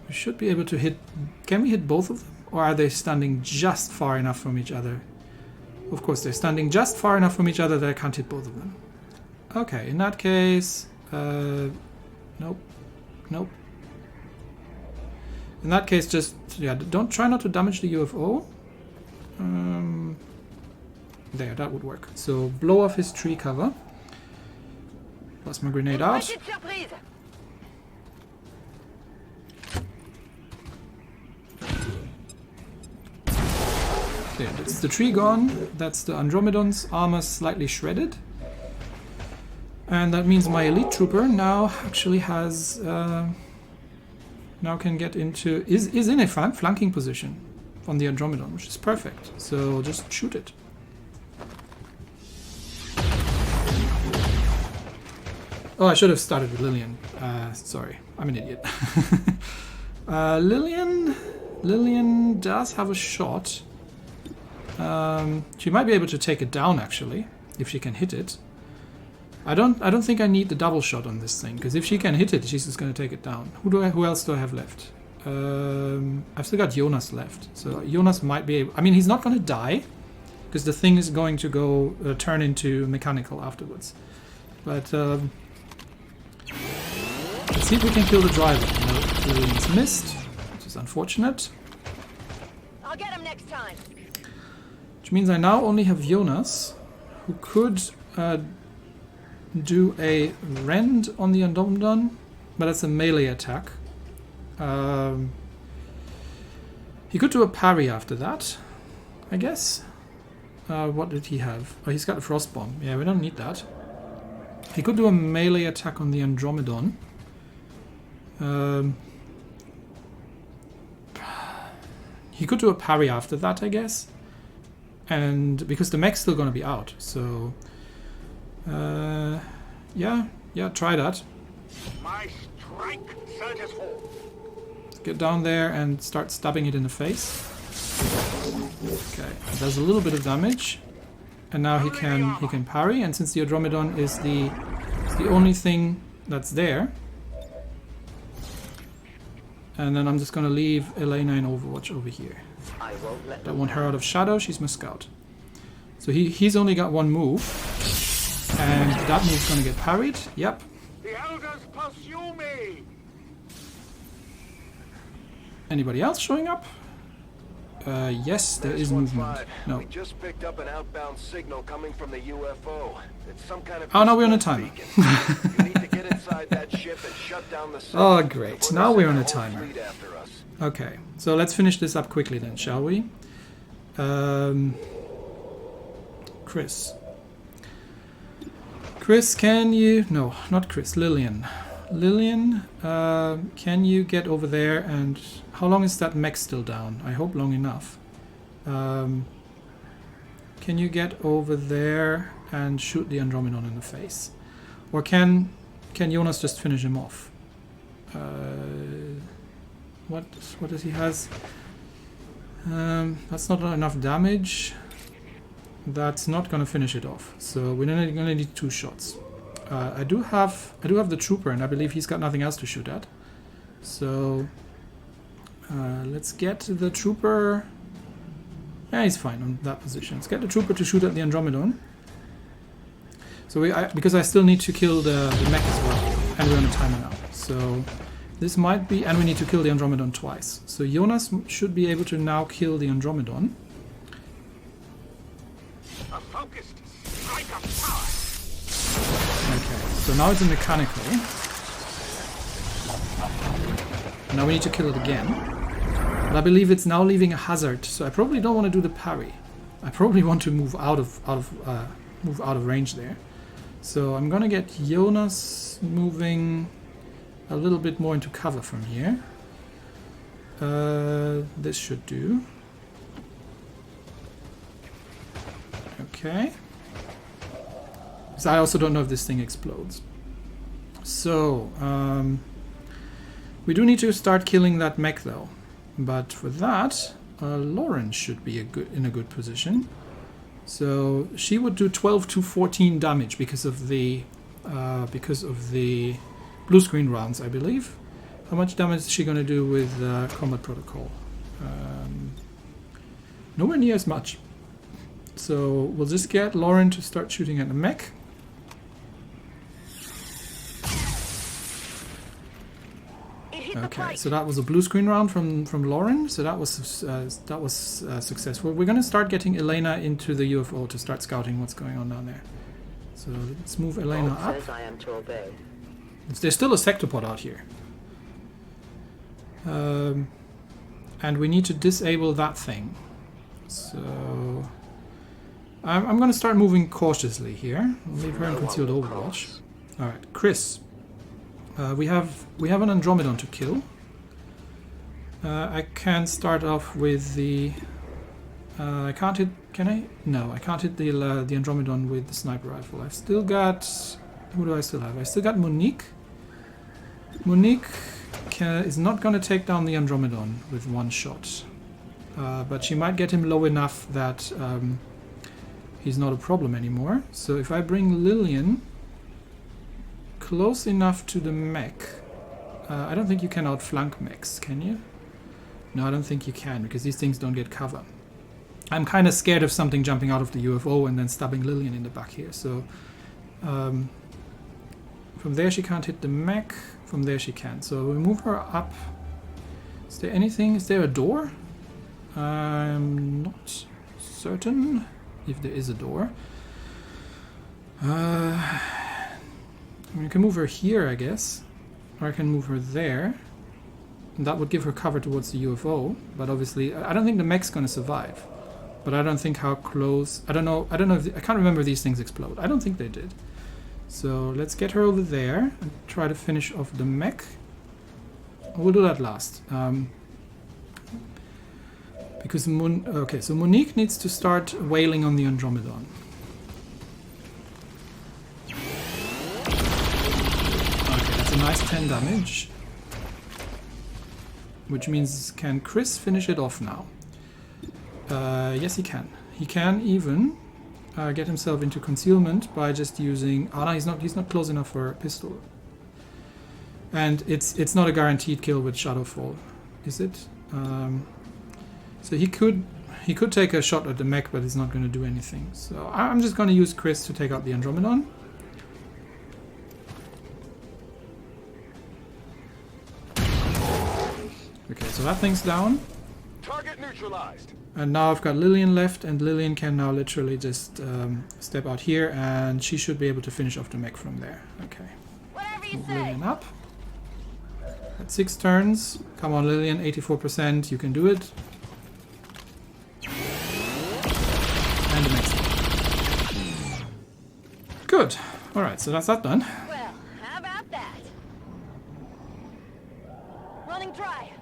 We should be able to hit... Can we hit both of them? Or are they standing just far enough from each other? Of course, they're standing just far enough from each other that I can't hit both of them. Okay, in that case... nope. Nope. In that case, just... Yeah, don't try not to damage the UFO. There, that would work. So, blow off his tree cover. Plasma grenade out. There, that's the tree gone. That's the Andromedon's armor slightly shredded. And that means my elite trooper now actually has... now can get into... Is in a flanking position on the Andromedon, which is perfect. So just shoot it. Oh, I should have started with Lillian. Sorry, I'm an idiot. Lillian does have a shot. She might be able to take it down actually, if she can hit it. I don't think I need the double shot on this thing, because if she can hit it, she's just going to take it down. Who else do I have left? I've still got Jonas left, so Jonas might be able... I mean, he's not going to die, because the thing is going to go turn into mechanical afterwards. But let's see if we can kill the driver. No, Lillian's missed, which is unfortunate. I'll get him next time. Which means I now only have Jonas, who could do a rend on the Andromedon, but that's a melee attack. He could do a parry after that, I guess. What did he have? Oh, he's got a frost bomb. Yeah, we don't need that. He could do a melee attack on the Andromedon. He could do a parry after that, I guess. And because the mech's still going to be out, so yeah, try that. My strike surges home. Let's get down there and start stabbing it in the face. Okay, it does a little bit of damage, and now he can parry. And since the Andromedon is the only thing that's there, and then I'm just going to leave Elena in Overwatch over here. Don't want her out of shadow, she's my scout. So he's only got one move, and that move's gonna get parried. Yep. The elders pursue me. Anybody else showing up? Yes, there is movement. No. We just picked up an outbound signal coming from the UFO. It's some kind of... Oh, no, we're on a timer. You need to get inside that ship and shut down the oh, great. Now we're on a timer. Okay, so let's finish this up quickly then, shall we? Chris. Chris, can you... No, not Chris. Lillian. Lillian, can you get over there and... How long is that mech still down? I hope long enough. Can you get over there and shoot the Andromedon in the face? Or can Jonas just finish him off? What does he has? That's not enough damage. That's not gonna finish it off. So we're gonna need 2 shots. I do have the trooper, and I believe he's got nothing else to shoot at. So let's get the trooper. Yeah, he's fine on that position. Let's get the trooper to shoot at the Andromedon. So because I still need to kill the mech as well, and we're on a timer now. So this might be, and we need to kill the Andromedon twice. So Jonas should be able to now kill the Andromedon. A focused strike of power. Okay, so now it's a mechanical. Now we need to kill it again. But I believe it's now leaving a hazard, so I probably don't want to do the parry. I probably want to move out of range there. So I'm gonna get Jonas moving a little bit more into cover from here. This should do. Okay. So I also don't know if this thing explodes. So we do need to start killing that mech though. But for that, Lauren should be in a good position. So she would do 12 to 14 damage because of the blue screen rounds, I believe. How much damage is she going to do with combat protocol? Nowhere near as much. So we'll just get Lauren to start shooting at the mech. Okay, so that was a blue screen round from Lauren. So that was successful. We're going to start getting Elena into the UFO to start scouting what's going on down there. So let's move Elena up. Says I am to obey. There's still a sectopod out here. And we need to disable that thing. So I'm going to start moving cautiously here. I'll leave her in concealed overwatch. Alright, Chris. We have an Andromedon to kill. I can start off with the... I can't hit... Can I? No, I can't hit the Andromedon with the sniper rifle. I've still got... Who do I still have? I still got Monique. Monique is not going to take down the Andromedon with one shot. But she might get him low enough that he's not a problem anymore. So if I bring Lillian close enough to the mech... I don't think you can outflank mechs, can you? No, I don't think you can, because these things don't get cover. I'm kind of scared of something jumping out of the UFO and then stabbing Lillian in the back here, so... from there she can't hit the mech, from there she can. So we move her up. Is there anything? Is there a door? I'm not certain if there is a door. I mean, I can move her here, I guess. Or I can move her there. And that would give her cover towards the UFO. But obviously, I don't think the mech's going to survive. But I don't think how close... I don't know if... I can't remember if these things explode. I don't think they did. So let's get her over there and try to finish off the mech. We'll do that last. Because... Okay, so Monique needs to start wailing on the Andromedon. Nice 10 damage, which means can Chris finish it off now? Yes, he can. He can even get himself into concealment by just using... Oh no, he's not close enough for a pistol. And it's not a guaranteed kill with Shadowfall, is it? So he could take a shot at the mech, but he's not going to do anything. So I'm just going to use Chris to take out the Andromedon. Okay, so that thing's down. Target neutralized. And now I've got Lillian left, and Lillian can now literally just step out here, and she should be able to finish off the mech from there. Okay. Whatever you Move say. Lillian up. At 6 turns. Come on, Lillian, 84%. You can do it. And the next one. Good. Alright, so that's that done. Well, how about that? Running dry.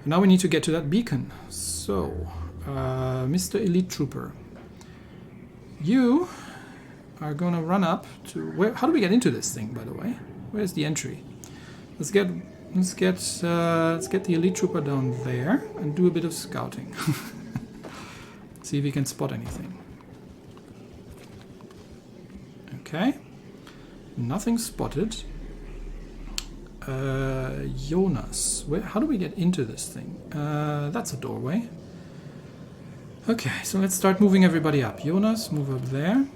Now we need to get to that beacon. So, Mr. Elite Trooper, you are gonna run up to where? How do we get into this thing, by the way? Where's the entry? Let's get the Elite Trooper down there and do a bit of scouting. See if we can spot anything. Okay, nothing spotted. Jonas, how do we get into this thing? That's a doorway. Okay, so let's start moving everybody up. Jonas, move up there.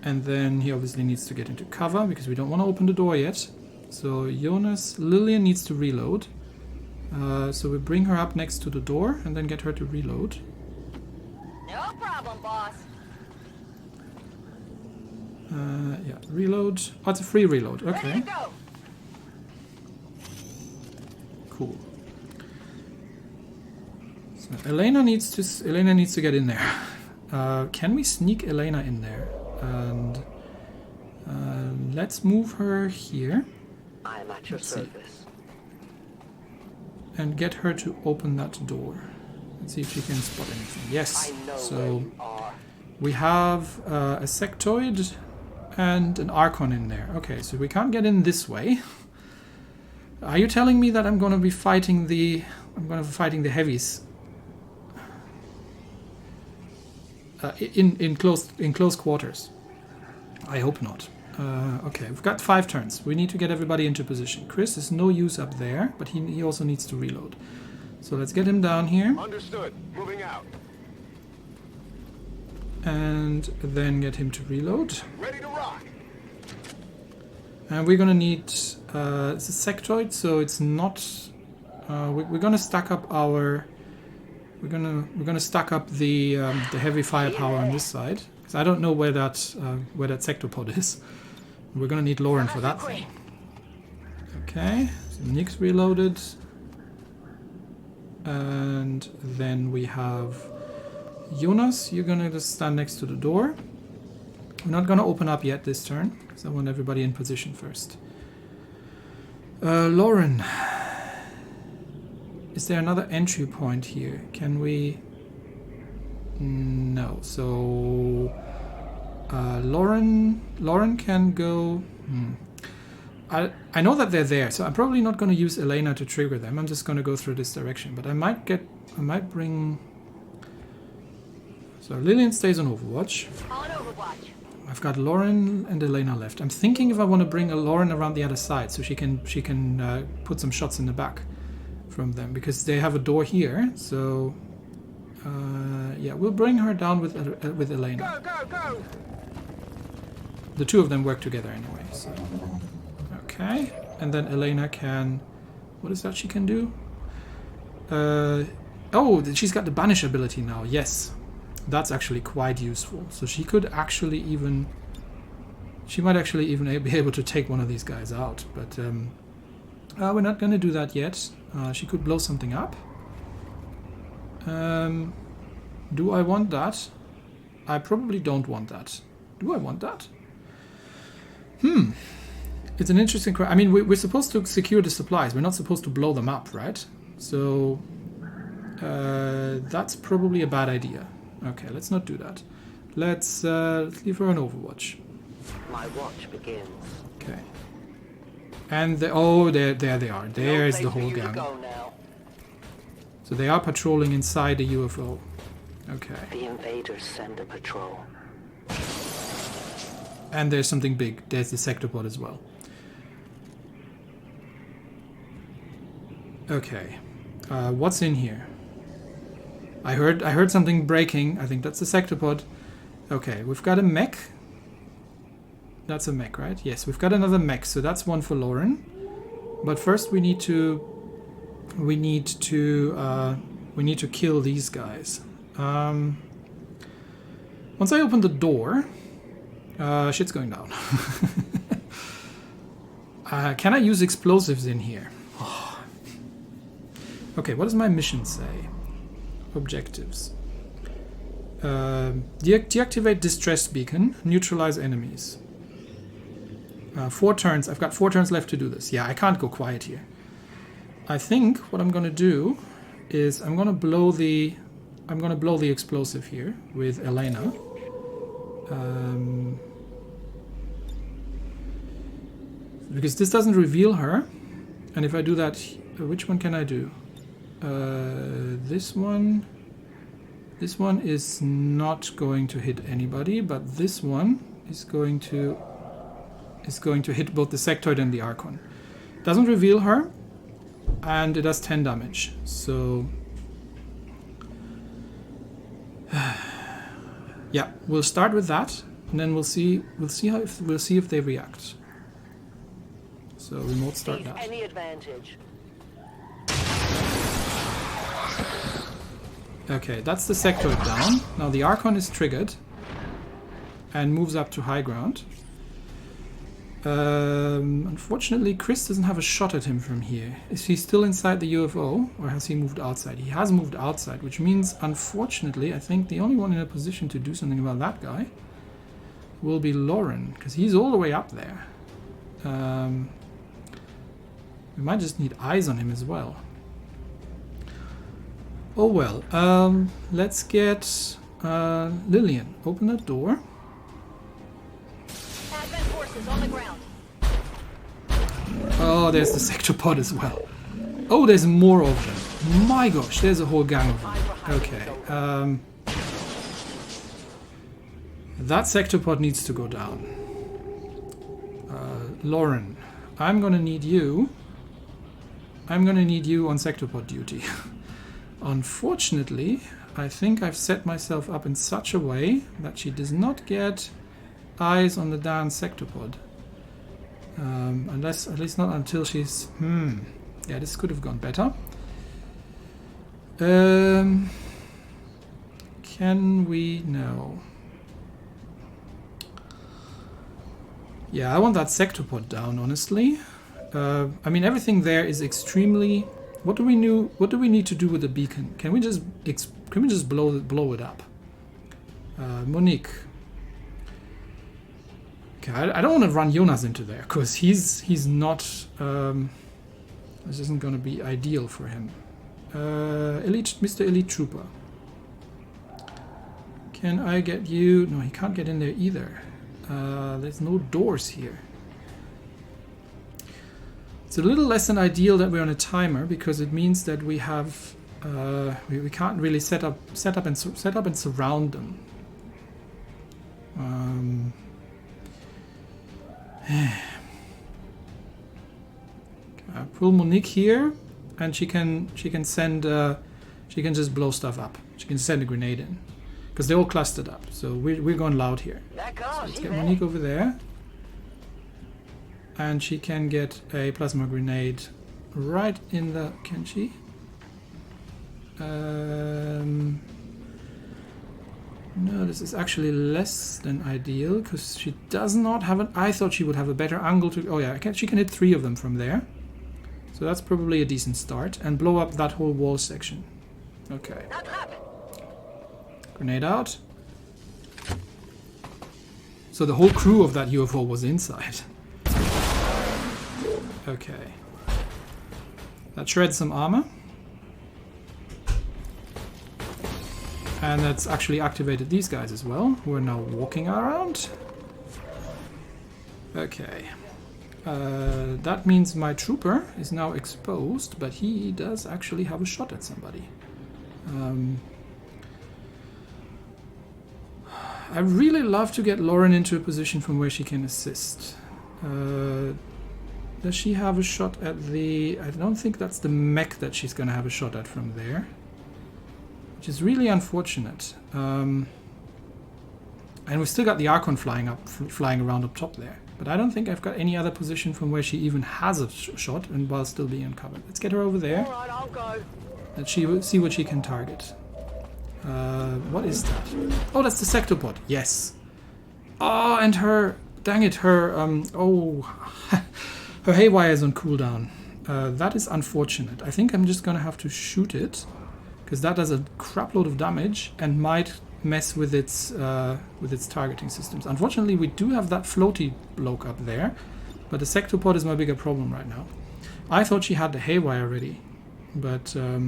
And then he obviously needs to get into cover because we don't want to open the door yet. So Jonas, Lillian needs to reload. So we bring her up next to the door and then get her to reload. No problem, boss. Yeah, reload. Oh, it's a free reload. Okay. Ready to go. Cool. So Elena needs to get in there. Can we sneak Elena in there? And let's move her here. I am at your service. And get her to open that door. Let's see if she can spot anything. Yes. I know So where you are. we have a sectoid and an Archon in there. Okay, so we can't get in this way. Are you telling me that I'm going to be fighting the heavies in close quarters? I hope not. Okay, we've got 5 turns. We need to get everybody into position. Chris is no use up there, but he also needs to reload. So let's get him down here. Understood. Moving out. And then get him to reload. Ready to rock. And we're gonna need it's a sectoid, so it's not. We're gonna stack up our. We're gonna stack up the heavy firepower on this side, because I don't know where that sectopod is. We're gonna need Lauren for that thing. Okay, so Nick's reloaded, and then we have Jonas. You're gonna just stand next to the door. We're not gonna open up yet this turn, because I want everybody in position first. Lauren, is there another entry point here? Can we? No. So Lauren can go. I know that they're there, so I'm probably not going to use Elena to trigger them. I'm just going to go through this direction, but I might bring. So Lillian stays on Overwatch. On Overwatch. I've got Lauren and Elena left. I'm thinking if I want to bring a Lauren around the other side, so she can put some shots in the back from them, because they have a door here. So yeah, we'll bring her down with Elena. Go! The two of them work together anyway. So. Okay, and then Elena can. What is that she can do? Oh, she's got the banish ability now. Yes, that's actually quite useful. So she could actually even. She might actually even be able to take one of these guys out, but we're not going to do that yet. She could blow something up. Do I want that? I probably don't want that. Do I want that? It's an interesting question. I mean, we're supposed to secure the supplies. We're not supposed to blow them up, right? So that's probably a bad idea. Okay, let's not do that. Let's leave her on Overwatch. My watch begins. Okay. And there they are. There's the whole gang. So they are patrolling inside the UFO. Okay. The invaders send a patrol. And there's something big. There's the sectopod as well. Okay. What's in here? I heard something breaking. I think that's the sectopod. Okay, we've got a mech. That's a mech, right? Yes, we've got another mech, so that's one for Lauren. But first we need to kill these guys. Once I open the door, shit's going down. Can I use explosives in here? Oh. Okay, what does my mission say? Objectives. Deactivate distress beacon. Neutralize enemies. 4 turns. I've got 4 turns left to do this. Yeah, I can't go quiet here. I think what I'm going to do is I'm going to blow the explosive here with Elena. Because this doesn't reveal her, and if I do that, which one can I do? This one is not going to hit anybody, but this one is going to hit both the sectoid and the Archon. Doesn't reveal her, and it does 10 damage. So yeah, we'll start with that, and then we'll see if they react. So remote start that. Any advantage? Okay, that's the sectoid down. Now the Archon is triggered and moves up to high ground. Unfortunately, Chris doesn't have a shot at him from here. Is he still inside the UFO, or has he moved outside? He has moved outside, which means, unfortunately, I think the only one in a position to do something about that guy will be Lauren, because he's all the way up there. We might just need eyes on him as well. Oh well, let's get Lillian. Open that door. Advent forces on the ground. Oh, there's the sectopod as well. Oh, there's more of them. My gosh, there's a whole gang of them. Okay. That sectopod needs to go down. Lauren, I'm gonna need you. I'm gonna need you on sectopod duty. Unfortunately, I think I've set myself up in such a way that she does not get eyes on the darn sectopod. Unless, at least not until she's... Yeah, this could have gone better. Can we... No. Yeah, I want that sectopod down, honestly. I mean, everything there is extremely... What do we need to do with the beacon? Can we just blow it up? Monique. Okay, I don't want to run Jonas into there because he's not. This isn't going to be ideal for him. Mr. Elite Trooper. Can I get you? No, he can't get in there either. There's no doors here. It's a little less than ideal that we're on a timer because it means that we have we can't really set up and surround them. I pull Monique here, and she can send she can just blow stuff up. She can send a grenade in because they're all clustered up. So we're going loud here. So let's get Monique over there. And she can get a plasma grenade right in the... Can she? No, this is actually less than ideal because she does not have an... I thought she would have a better angle to... Oh yeah, she can hit 3 of them from there. So that's probably a decent start. And blow up that whole wall section. Okay. Grenade out. So the whole crew of that UFO was inside. Okay. That shreds some armor. And that's actually activated these guys as well, who are now walking around. Okay. That means my trooper is now exposed, but he does actually have a shot at somebody. I really love to get Lauren into a position from where she can assist. Does she have a shot at the... I don't think that's the mech that she's going to have a shot at from there. Which is really unfortunate. And we've still got the Archon flying around up top there. But I don't think I've got any other position from where she even has a shot and while still being uncovered. Let's get her over there. All right, I'll go. Let's see what she can target. What is that? Oh, that's the sectopod. Yes. Oh, and her... Dang it, her... Oh... Her haywire is on cooldown. That is unfortunate. I think I'm just gonna have to shoot it because that does a crapload of damage and might mess with its targeting systems. Unfortunately, we do have that floaty bloke up there, but the sectopod is my bigger problem right now. I thought she had the haywire ready, but I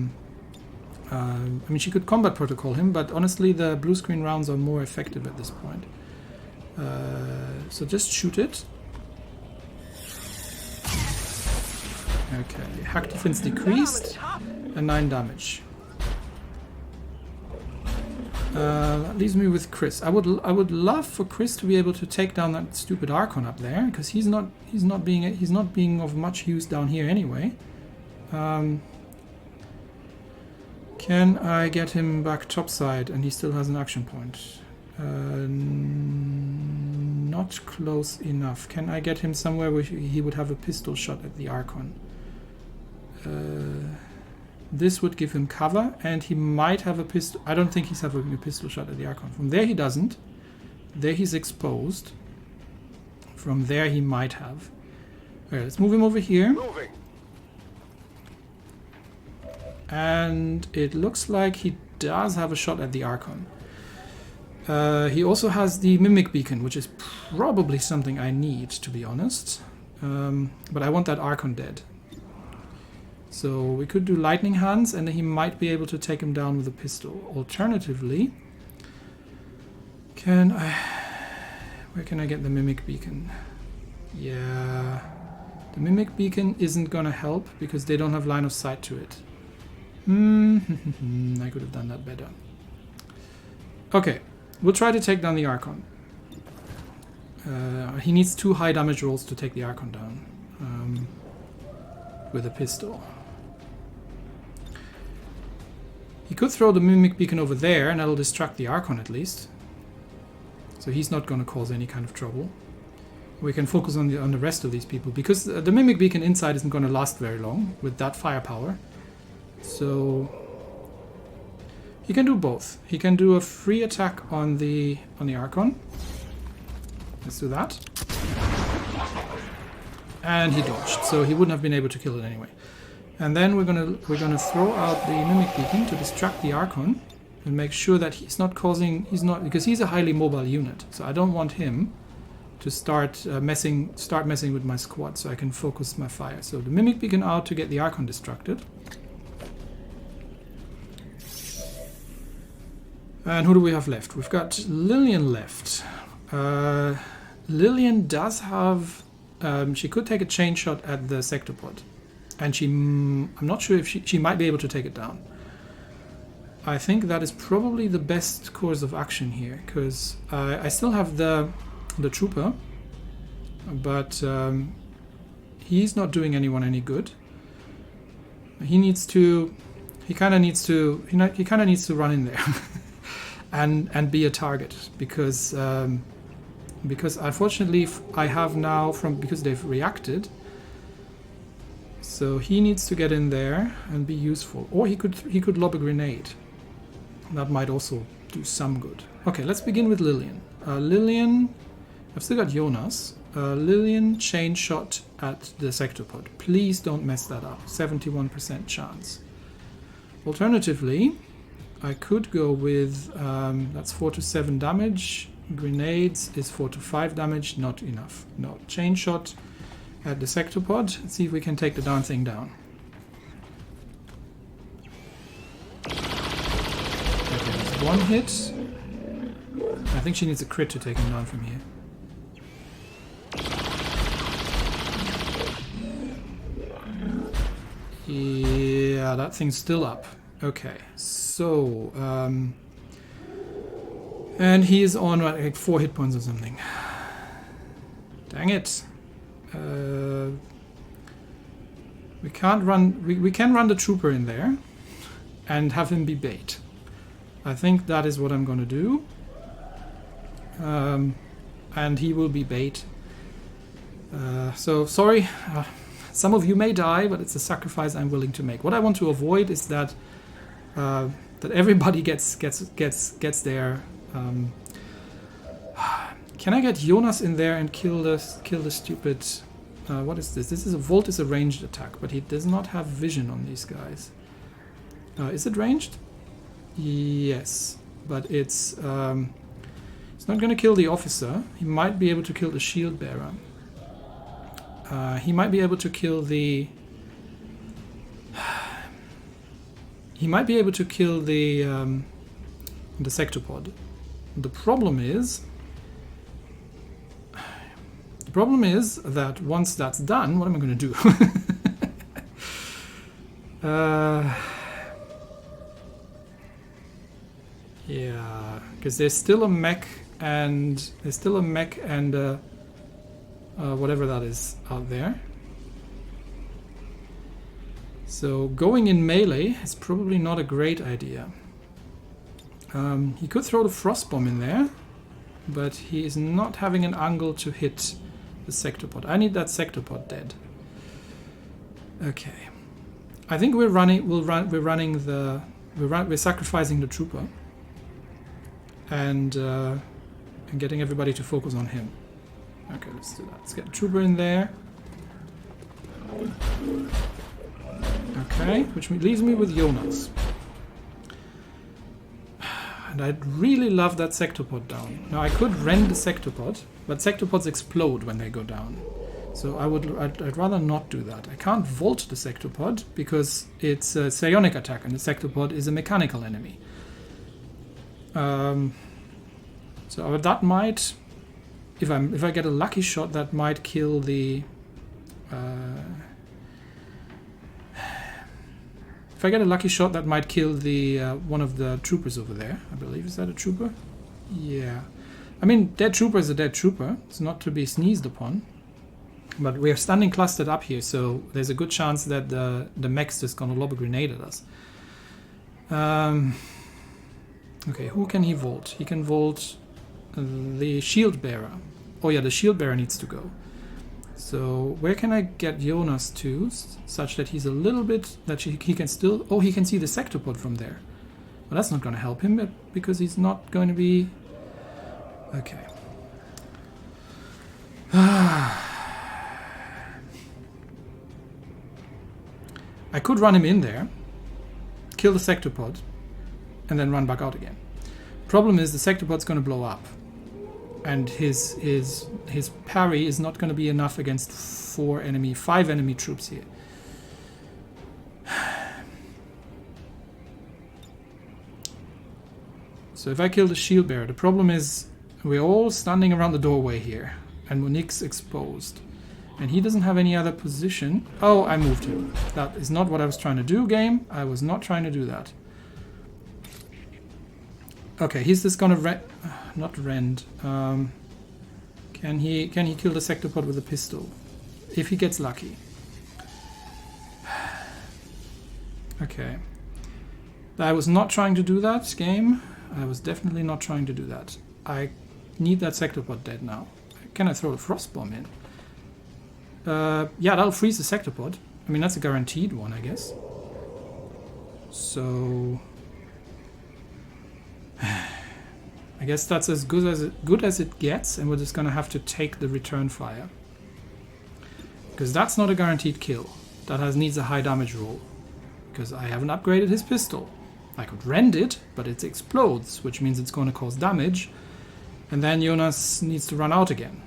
mean, she could combat protocol him, but honestly, the blue screen rounds are more effective at this point. So just shoot it. Okay, hack defense decreased and 9 damage. That leaves me with Chris. I would love for Chris to be able to take down that stupid Archon up there because he's not being of much use down here anyway. Can I get him back topside and he still has an action point? Not close enough. Can I get him somewhere where he would have a pistol shot at the Archon? This would give him cover, and he might have a pistol. I don't think he's having a pistol shot at the Archon. From there he doesn't. There he's exposed. From there he might have. Alright, let's move him over here. Moving. And it looks like he does have a shot at the Archon. He also has the Mimic Beacon, which is probably something I need, to be honest. But I want that Archon dead. So we could do Lightning Hands, and he might be able to take him down with a pistol. Alternatively, where can I get the Mimic Beacon? Yeah, the Mimic Beacon isn't gonna help because they don't have line of sight to it. I could have done that better. Okay, we'll try to take down the Archon. He needs 2 high damage rolls to take the Archon down with a pistol. He could throw the Mimic Beacon over there and that'll distract the Archon at least. So he's not going to cause any kind of trouble. We can focus on the rest of these people because the Mimic Beacon inside isn't going to last very long with that firepower. So he can do both. He can do a free attack on the Archon. Let's do that. And he dodged, so he wouldn't have been able to kill it anyway. And then we're gonna throw out the Mimic Beacon to distract the Archon and make sure that because he's a highly mobile unit. So I don't want him to start messing with my squad, so I can focus my fire. So the Mimic Beacon out to get the Archon distracted. And who do we have left? We've got Lillian left. Lillian does have... she could take a chain shot at the Sectopod. And I'm not sure if she might be able to take it down. I think that is probably the best course of action here, because I still have the Trooper, but he's not doing anyone any good. He kind of needs to run in there and be a target, because unfortunately I have now because they've reacted. So he needs to get in there and be useful, or he could lob a grenade. That might also do some good. Okay, let's begin with Lillian. Lillian, I've still got Jonas. Lillian chain shot at the Sectopod. Please don't mess that up. 71% chance. Alternatively, I could go with that's 4 to 7 damage. Grenades is 4 to 5 damage. Not enough. No, chain shot at the Sectopod. Let's see if we can take the darn thing down. Okay, that's 1 hit. I think she needs a crit to take him down from here. Yeah, that thing's still up. Okay, so and he is on like 4 hit points or something. Dang it. We can't run. We can run the Trooper in there and have him be bait. I think that is what I'm going to do. And he will be bait. So sorry, some of you may die, but it's a sacrifice I'm willing to make. What I want to avoid is that that everybody gets there. Can I get Jonas in there and kill the stupid? What is this? This is a Volt is a ranged attack, but he does not have vision on these guys. Is it ranged? Yes, but it's not going to kill the officer. He might be able to kill the shield bearer. He might be able to kill the. He might be able to kill the Sectopod. The problem is that once that's done, what am I going to do? Yeah, because there's still a mech and whatever that is out there. So going in melee is probably not a great idea. He could throw the frost bomb in there, but he is not having an angle to hit the Sectopod. I need that Sectopod dead. Okay, I think we're sacrificing the Trooper and getting everybody to focus on him. Okay, let's do that. Let's get the Trooper in there. Okay, which leaves me with Jonas. And I'd really love that Sectopod down. Now I could rend the Sectopod, but Sectopods explode when they go down. So I'd rather not do that. I can't Volt the Sectopod because it's a psionic attack and the Sectopod is a mechanical enemy. So that might, if I get a lucky shot, that might kill the. If I get a lucky shot, that might kill the one of the troopers over there. I believe, is that a trooper? Yeah. I mean, dead trooper is a dead trooper. It's not to be sneezed upon. But we're standing clustered up here, so there's a good chance that the mech's just gonna lob a grenade at us. Okay, who can he vault? He can vault the shield bearer. Oh yeah, the shield bearer needs to go. So where can I get Jonas to, such that he's a little bit, that he can still, oh, he can see the sectopod from there. Well, that's not going to help him, because he's not going to be, okay. I could run him in there, kill the sectopod, and then run back out again. Problem is the sectopod's going to blow up. And his parry is not going to be enough against 5 enemy troops here. So if I kill the shield bearer, the problem is we're all standing around the doorway here, and Monique's exposed, and he doesn't have any other position. Oh, I moved him. That is not what I was trying to do, game. I was not trying to do that. Okay, he's just gonna not rend. Can he kill the sectopod with a pistol? If he gets lucky. Okay. I was not trying to do that, game. I was definitely not trying to do that. I need that sectopod dead now. Can I throw a frost bomb in? Yeah, that'll freeze the sectopod. I mean, that's a guaranteed one, I guess. So I guess that's as good as it gets, and we're just gonna have to take the return fire, because that's not a guaranteed kill. That needs a high damage roll, because I haven't upgraded his pistol. I could rend it, but it explodes, which means it's going to cause damage, and then Jonas needs to run out again.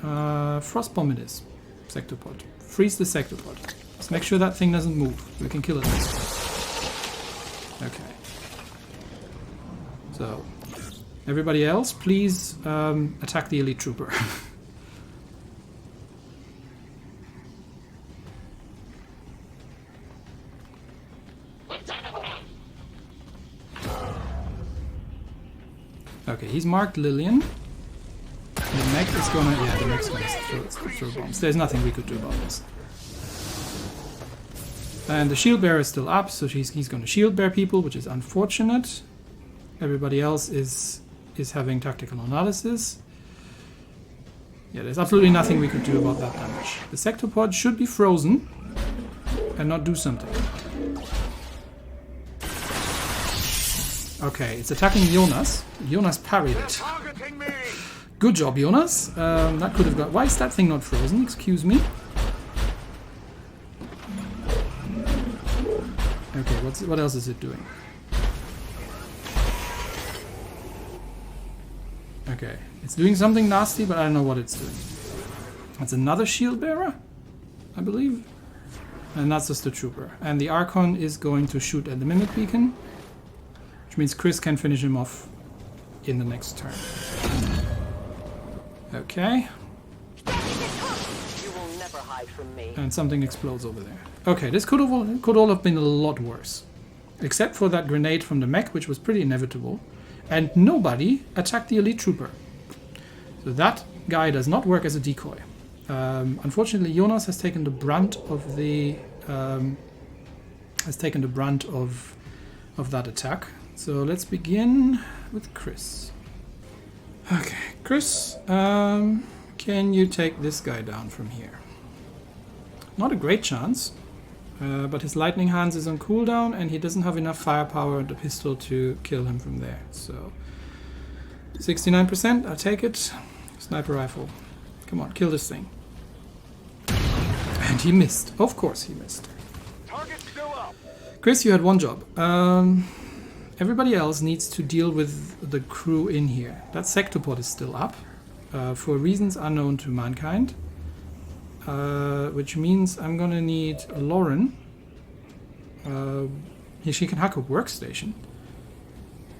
Frostbomb it is. Sectopod. Freeze the sectopod. Let's make sure that thing doesn't move. We can kill it this way. Okay. So, everybody else, please attack the elite trooper. Okay, he's marked Lillian. The mech is gonna, yeah, the mech's gonna throw bombs. There's nothing we could do about this. And the shield bearer is still up, so he's gonna shield bear people, which is unfortunate. Everybody else is having tactical analysis. Yeah, there's absolutely nothing we could do about that damage. The sectopod should be frozen and not do something. Okay, it's attacking Jonas. Jonas parried it. Good job, Jonas. That could have got... Why is that thing not frozen? Excuse me. Okay, what else is it doing? Okay, it's doing something nasty, but I don't know what it's doing. That's another shield bearer, I believe. And that's just a trooper. And the Archon is going to shoot at the Mimic Beacon, which means Chris can finish him off in the next turn. Okay. You will never hide from me. And something explodes over there. Okay, this could all have been a lot worse. Except for that grenade from the mech, which was pretty inevitable. And nobody attacked the elite trooper. So that guy does not work as a decoy. Unfortunately, Jonas has taken the brunt of the of that attack. So let's begin with Chris. Okay, Chris, can you take this guy down from here? Not a great chance, but his lightning hands is on cooldown and he doesn't have enough firepower and the pistol to kill him from there. So 69%, I'll take it. Sniper rifle. Come on, kill this thing. And he missed. Of course he missed. Target's still up. Chris, you had one job. Everybody else needs to deal with the crew in here. That sectopod is still up, for reasons unknown to mankind. Which means I'm gonna need Lauren. She can hack a workstation.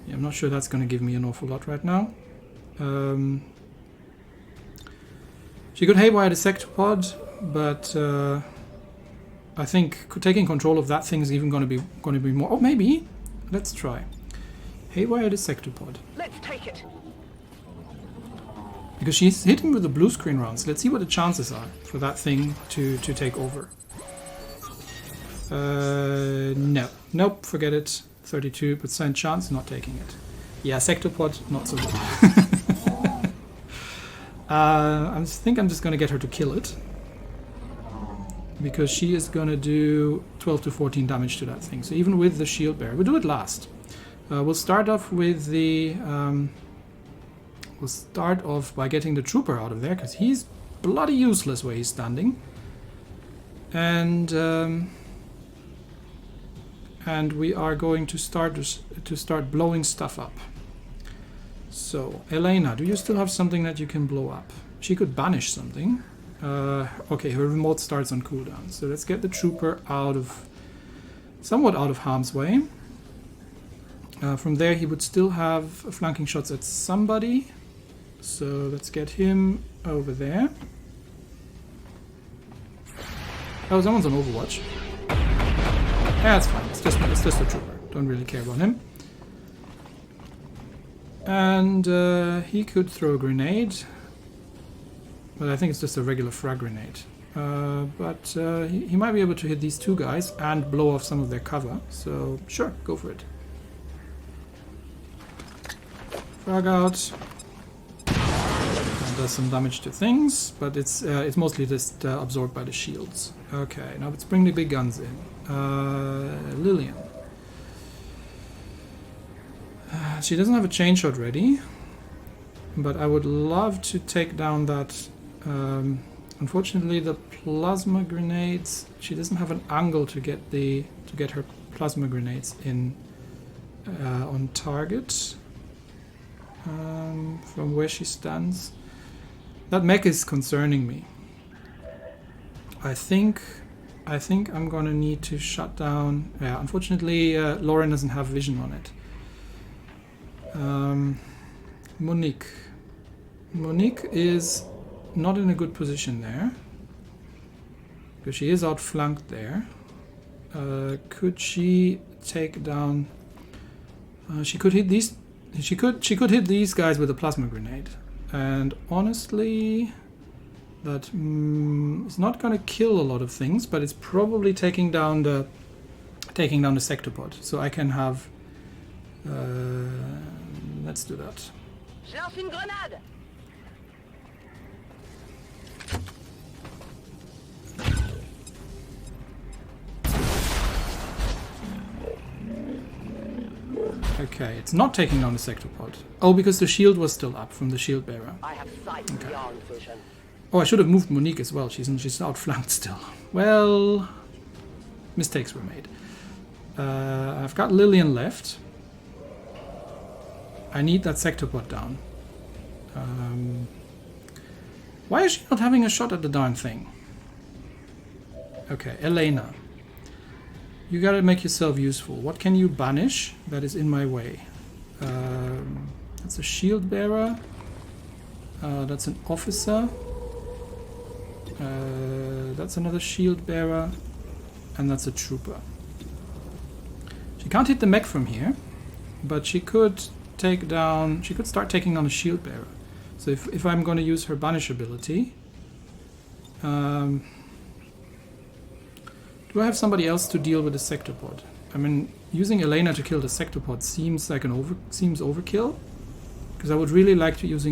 Yeah, I'm not sure that's gonna give me an awful lot right now. She could haywire the sectopod, but I think taking control of that thing is even gonna be more. Oh, maybe. Let's try. Haywire the sectopod. Let's take it. Because she's hitting with the blue screen rounds. Let's see what the chances are for that thing to take over. No. Nope, forget it. 32% chance, not taking it. Yeah, Sectopod, not so good. I think I'm just going to get her to kill it. Because she is going to do 12 to 14 damage to that thing. So even with the shield bearer, we'll do it last. We'll start off with the... we'll start off by getting the trooper out of there, because he's bloody useless where he's standing. And we are going to start blowing stuff up. So, Elena, do you still have something that you can blow up? She could banish something. Okay, her remote starts on cooldown. So let's get the trooper somewhat out of harm's way. From there he would still have flanking shots at somebody. So let's get him over there. Oh, someone's on Overwatch. Yeah, that's fine. It's just a trooper. Don't really care about him. And he could throw a grenade. But I think it's just a regular frag grenade. But he might be able to hit these two guys and blow off some of their cover. So sure, go for it. Frag out. And does some damage to things, but it's mostly just absorbed by the shields. Okay, now let's bring the big guns in. Lillian. She doesn't have a chain shot ready, but I would love to take down that. Unfortunately, the plasma grenades. She doesn't have an angle to get her plasma grenades in on target from where she stands. That mech is concerning me. I think I'm gonna need to shut down. Yeah, unfortunately, Lauren doesn't have vision on it. Monique is not in a good position there because she is outflanked there. Could she take down? She could hit these. She could hit these guys with a plasma grenade, and honestly, that is not going to kill a lot of things, but it's probably taking down the sectopod. So I can have. Let's do that. Okay, it's not taking down the sectopod. Oh, because the shield was still up from the shield bearer. I have sight beyond vision. Oh, I should have moved Monique as well. She's outflanked still. Well, mistakes were made. I've got Lillian left. I need that sectopod down. Why is she not having a shot at the darn thing? Okay, Elena. You gotta make yourself useful. What can you banish that is in my way? That's a shield bearer. That's an officer. That's another shield bearer. And that's a trooper. She can't hit the mech from here, but she could take down. She could start taking down a shield bearer. So if I'm going to use her banish ability, do I have somebody else to deal with the sectopod? I mean, using Elena to kill the sectopod seems like seems overkill, because I would really like to use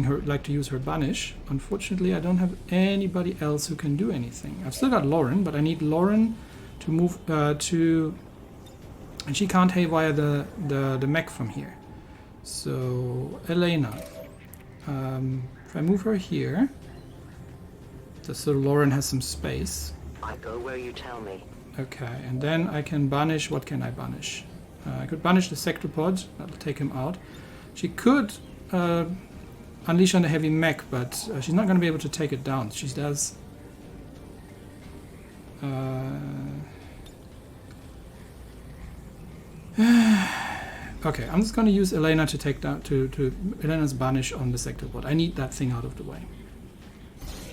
her banish. Unfortunately, I don't have anybody else who can do anything. I've still got Lauren, but I need Lauren to move to, and she can't haywire the mech from here. So Elena, if I move her here, just so Lauren has some space. I go where you tell me. Okay, and then I can banish. What can I banish? I could banish the sectopod. That'll take him out. She could unleash on the heavy mech, but she's not going to be able to take it down. She does. Okay, I'm just going to use Elena to take down to Elena's banish on the sectopod. I need that thing out of the way.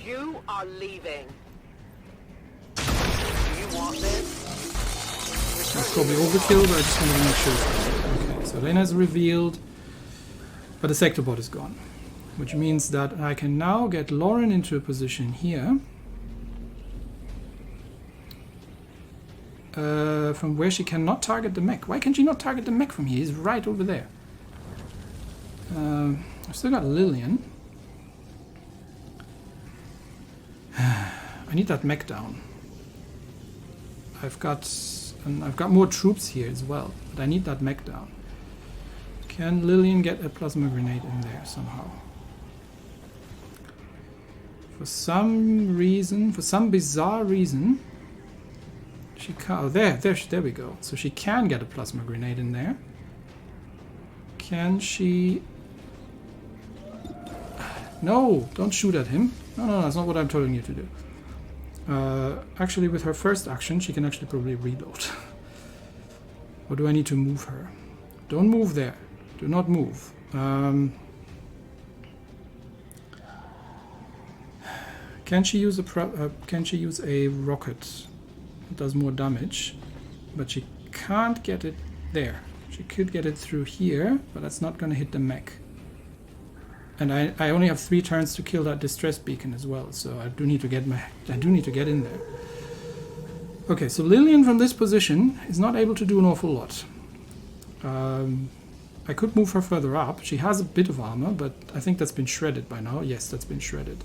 You are leaving. Do you want this? That's probably overkill, but I just want to make sure. Okay, so Elena's revealed, but the sectopod is gone. which means that I can now get Lauren into a position here from where she cannot target the mech. Why can she not target the mech from here? He's right over there. I've still got Lillian. I need that mech down. I've got more troops here as well, but I need that mech down. Can Lillian get a plasma grenade in there somehow? For some reason, for some bizarre reason, she can't. Oh, there we go. So she can get a plasma grenade in there. Can she? No, don't shoot at him. No, that's not what I'm telling you to do. Actually, with her first action, she can actually probably reload. Or do I need to move her? Don't move there. Do not move. Can she use a rocket? It does more damage, but she can't get it there. She could get it through here, but that's not going to hit the mech. And I only have 3 turns to kill that distress beacon as well, so I do need to get in there. Okay, so Lillian from this position is not able to do an awful lot. I could move her further up. She has a bit of armor, but I think that's been shredded by now. Yes, that's been shredded.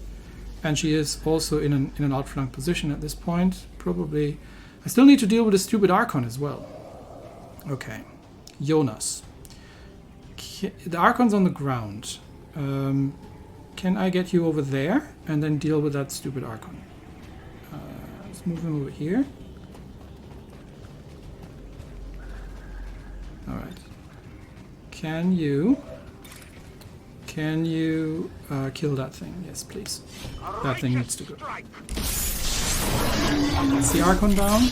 And she is also in an outflank position at this point. Probably. I still need to deal with the stupid Archon as well. Okay. Jonas. The Archon's on the ground. Can I get you over there and then deal with that stupid Archon? Let's move him over here. Alright. Can you kill that thing? Yes, please. That thing needs to go. That's the Archon down.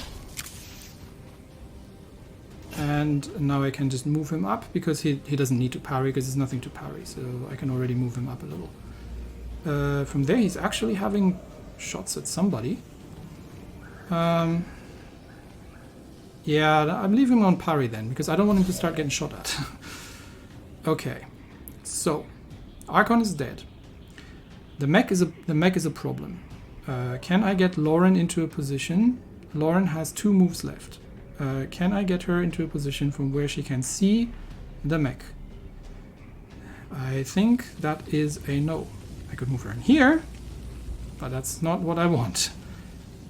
And now I can just move him up because he doesn't need to parry because there's nothing to parry, so I can already move him up a little. From there he's actually having shots at somebody. Yeah, I'm leaving him on parry then because I don't want him to start getting shot at. Okay, so Archon is dead. The mech is a problem. Can I get Lauren into a position? Lauren has 2 moves left. Can I get her into a position from where she can see the mech? I think that is a no. I could move her in here, but that's not what I want.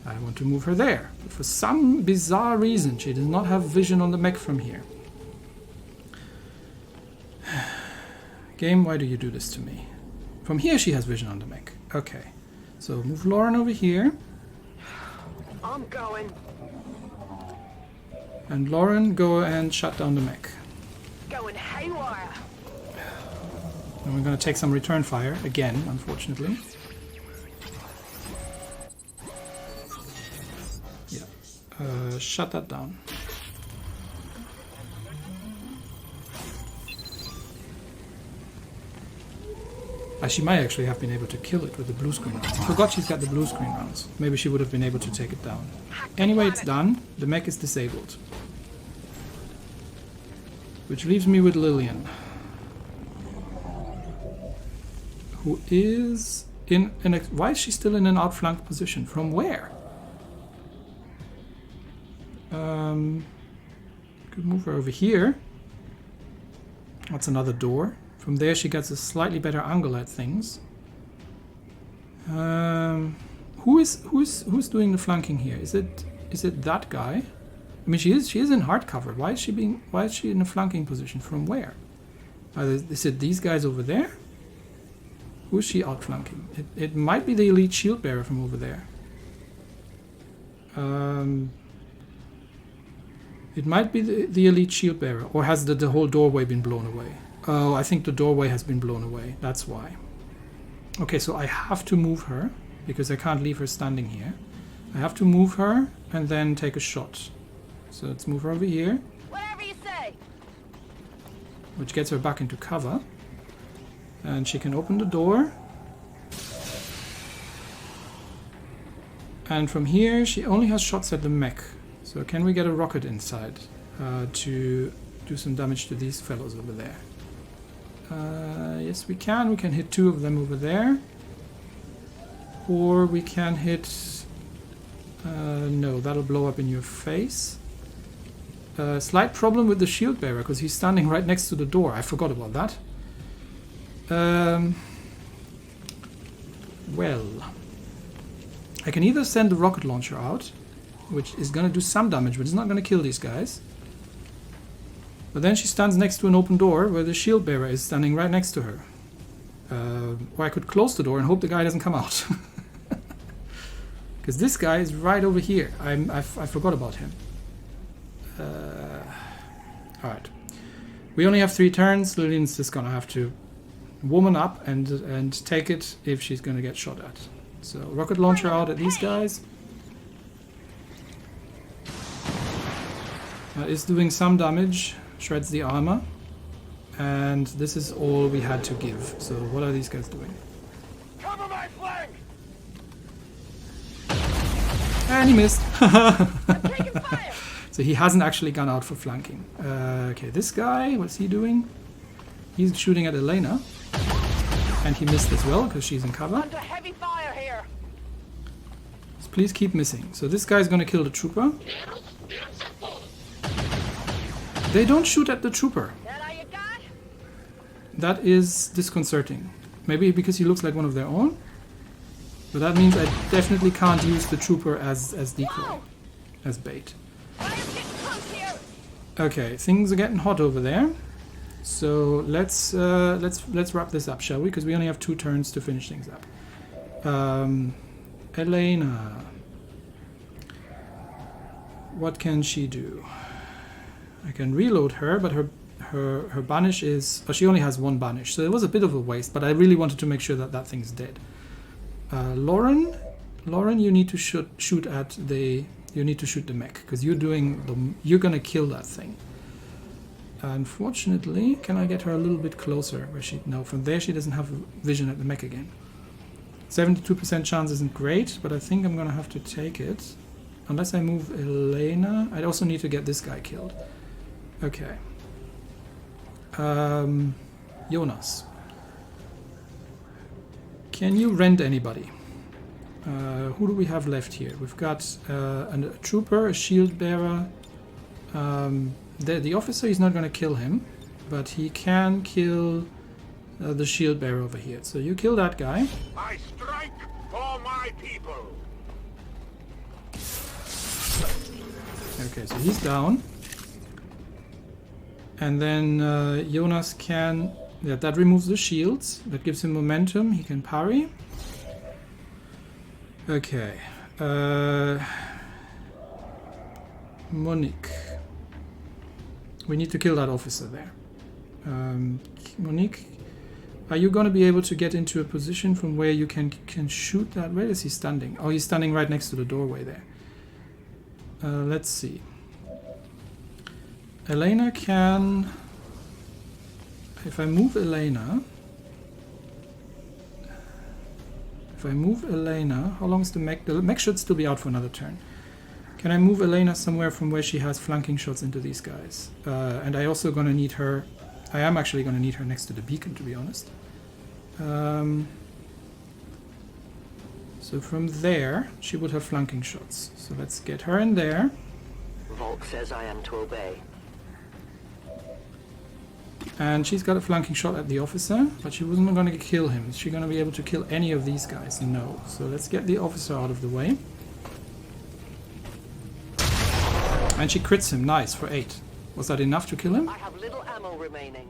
I want to move her there. But for some bizarre reason, she does not have vision on the mech from here. Game, why do you do this to me? From here she has vision on the mech. Okay. So move Lauren over here. I'm going. And Lauren, go and shut down the mech. Going haywire. And we're going to take some return fire again, unfortunately. Yeah. Shut that down. She might actually have been able to kill it with the blue screen rounds. I forgot she's got the blue screen rounds. Maybe she would have been able to take it down. Anyway, it's done. The mech is disabled. Which leaves me with Lillian. Who is in an... Why is she still in an outflanked position? From where? Could move her over here. That's another door. From there she gets a slightly better angle at things. Who's doing the flanking here? Is it that guy? I mean, she is in hard cover. Why is she in a flanking position? From where? Is it these guys over there? Who is she outflanking? It might be the elite shield bearer from over there. It might be the elite shield bearer, or has the whole doorway been blown away? Oh, I think the doorway has been blown away. That's why. Okay, so I have to move her because I can't leave her standing here. I have to move her and then take a shot. So let's move her over here. Whatever you say. Which gets her back into cover. And she can open the door. And from here, she only has shots at the mech. So can we get a rocket inside to do some damage to these fellows over there? Yes, we can. We can hit 2 of them over there. Or we can hit... no, that'll blow up in your face. Slight problem with the shield bearer, because he's standing right next to the door. I forgot about that. Well... I can either send the rocket launcher out, which is going to do some damage, but it's not going to kill these guys. But then she stands next to an open door where the shield bearer is standing right next to her. Or I could close the door and hope the guy doesn't come out. Because this guy is right over here. I forgot about him. Alright. We only have 3 turns. Lillian's just going to have to woman up and take it if she's going to get shot at. So, rocket launcher out at these guys. Is doing some damage. Shreds the armor. And this is all we had to give. So, what are these guys doing? Cover my flank! And he missed. I'm taking fire! So, he hasn't actually gone out for flanking. Okay, this guy, what's he doing? He's shooting at Elena. And he missed as well, because she's in cover. Under heavy fire here. So please keep missing. So this guy's going to kill the trooper. They don't shoot at the trooper. That is disconcerting. Maybe because he looks like one of their own. But that means I definitely can't use the trooper as decoy, as bait. Okay, things are getting hot over there. So let's wrap this up, shall we? Because we only have 2 turns to finish things up. Elena, what can she do? I can reload her, but her banish is... Oh, she only has 1 banish, so it was a bit of a waste. But I really wanted to make sure that that thing's dead. Lauren, you need to shoot at the... You need to shoot the mech because you're gonna kill that thing. Unfortunately, can I get her a little bit closer? Where she? No, from there she doesn't have vision at the mech again. 72% chance isn't great, but I think I'm gonna have to take it. Unless I move Elena. I also need to get this guy killed. Okay. Jonas. Can you rent anybody? Who do we have left here? We've got a trooper, a shield bearer. The officer is not going to kill him, but he can kill the shield bearer over here. So you kill that guy. I strike for my people. Okay, so he's down. And then Jonas can... Yeah, that removes the shields. That gives him momentum. He can parry. Okay. Monique. We need to kill that officer there. Monique, are you going to be able to get into a position from where you can shoot that? Where is he standing? Oh, he's standing right next to the doorway there. Let's see. Elena can... If I move Elena... How long is the mech? The mech should still be out for another turn. Can I move Elena somewhere from where she has flanking shots into these guys? And I also gonna need her... I am actually gonna need her next to the beacon, to be honest. So from there, she would have flanking shots. So let's get her in there. Volk says I am to obey. And she's got a flanking shot at the officer, but she wasn't going to kill him. Is she going to be able to kill any of these guys? No. So let's get the officer out of the way. And she crits him. Nice, for 8. Was that enough to kill him? I have little ammo remaining.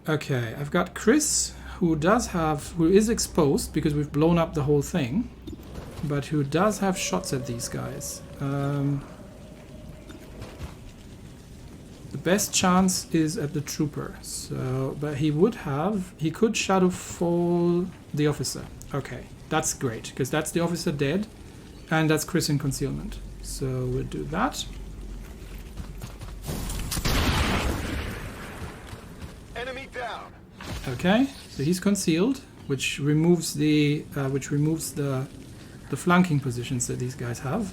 Okay, I've got Chris, who is exposed because we've blown up the whole thing, but who does have shots at these guys. The best chance is at the trooper, so, but he could shadow fall the officer. Okay, that's great, because that's the officer dead, and that's Chris in concealment. So we'll do that. Enemy down. Okay, so he's concealed, which removes the flanking positions that these guys have.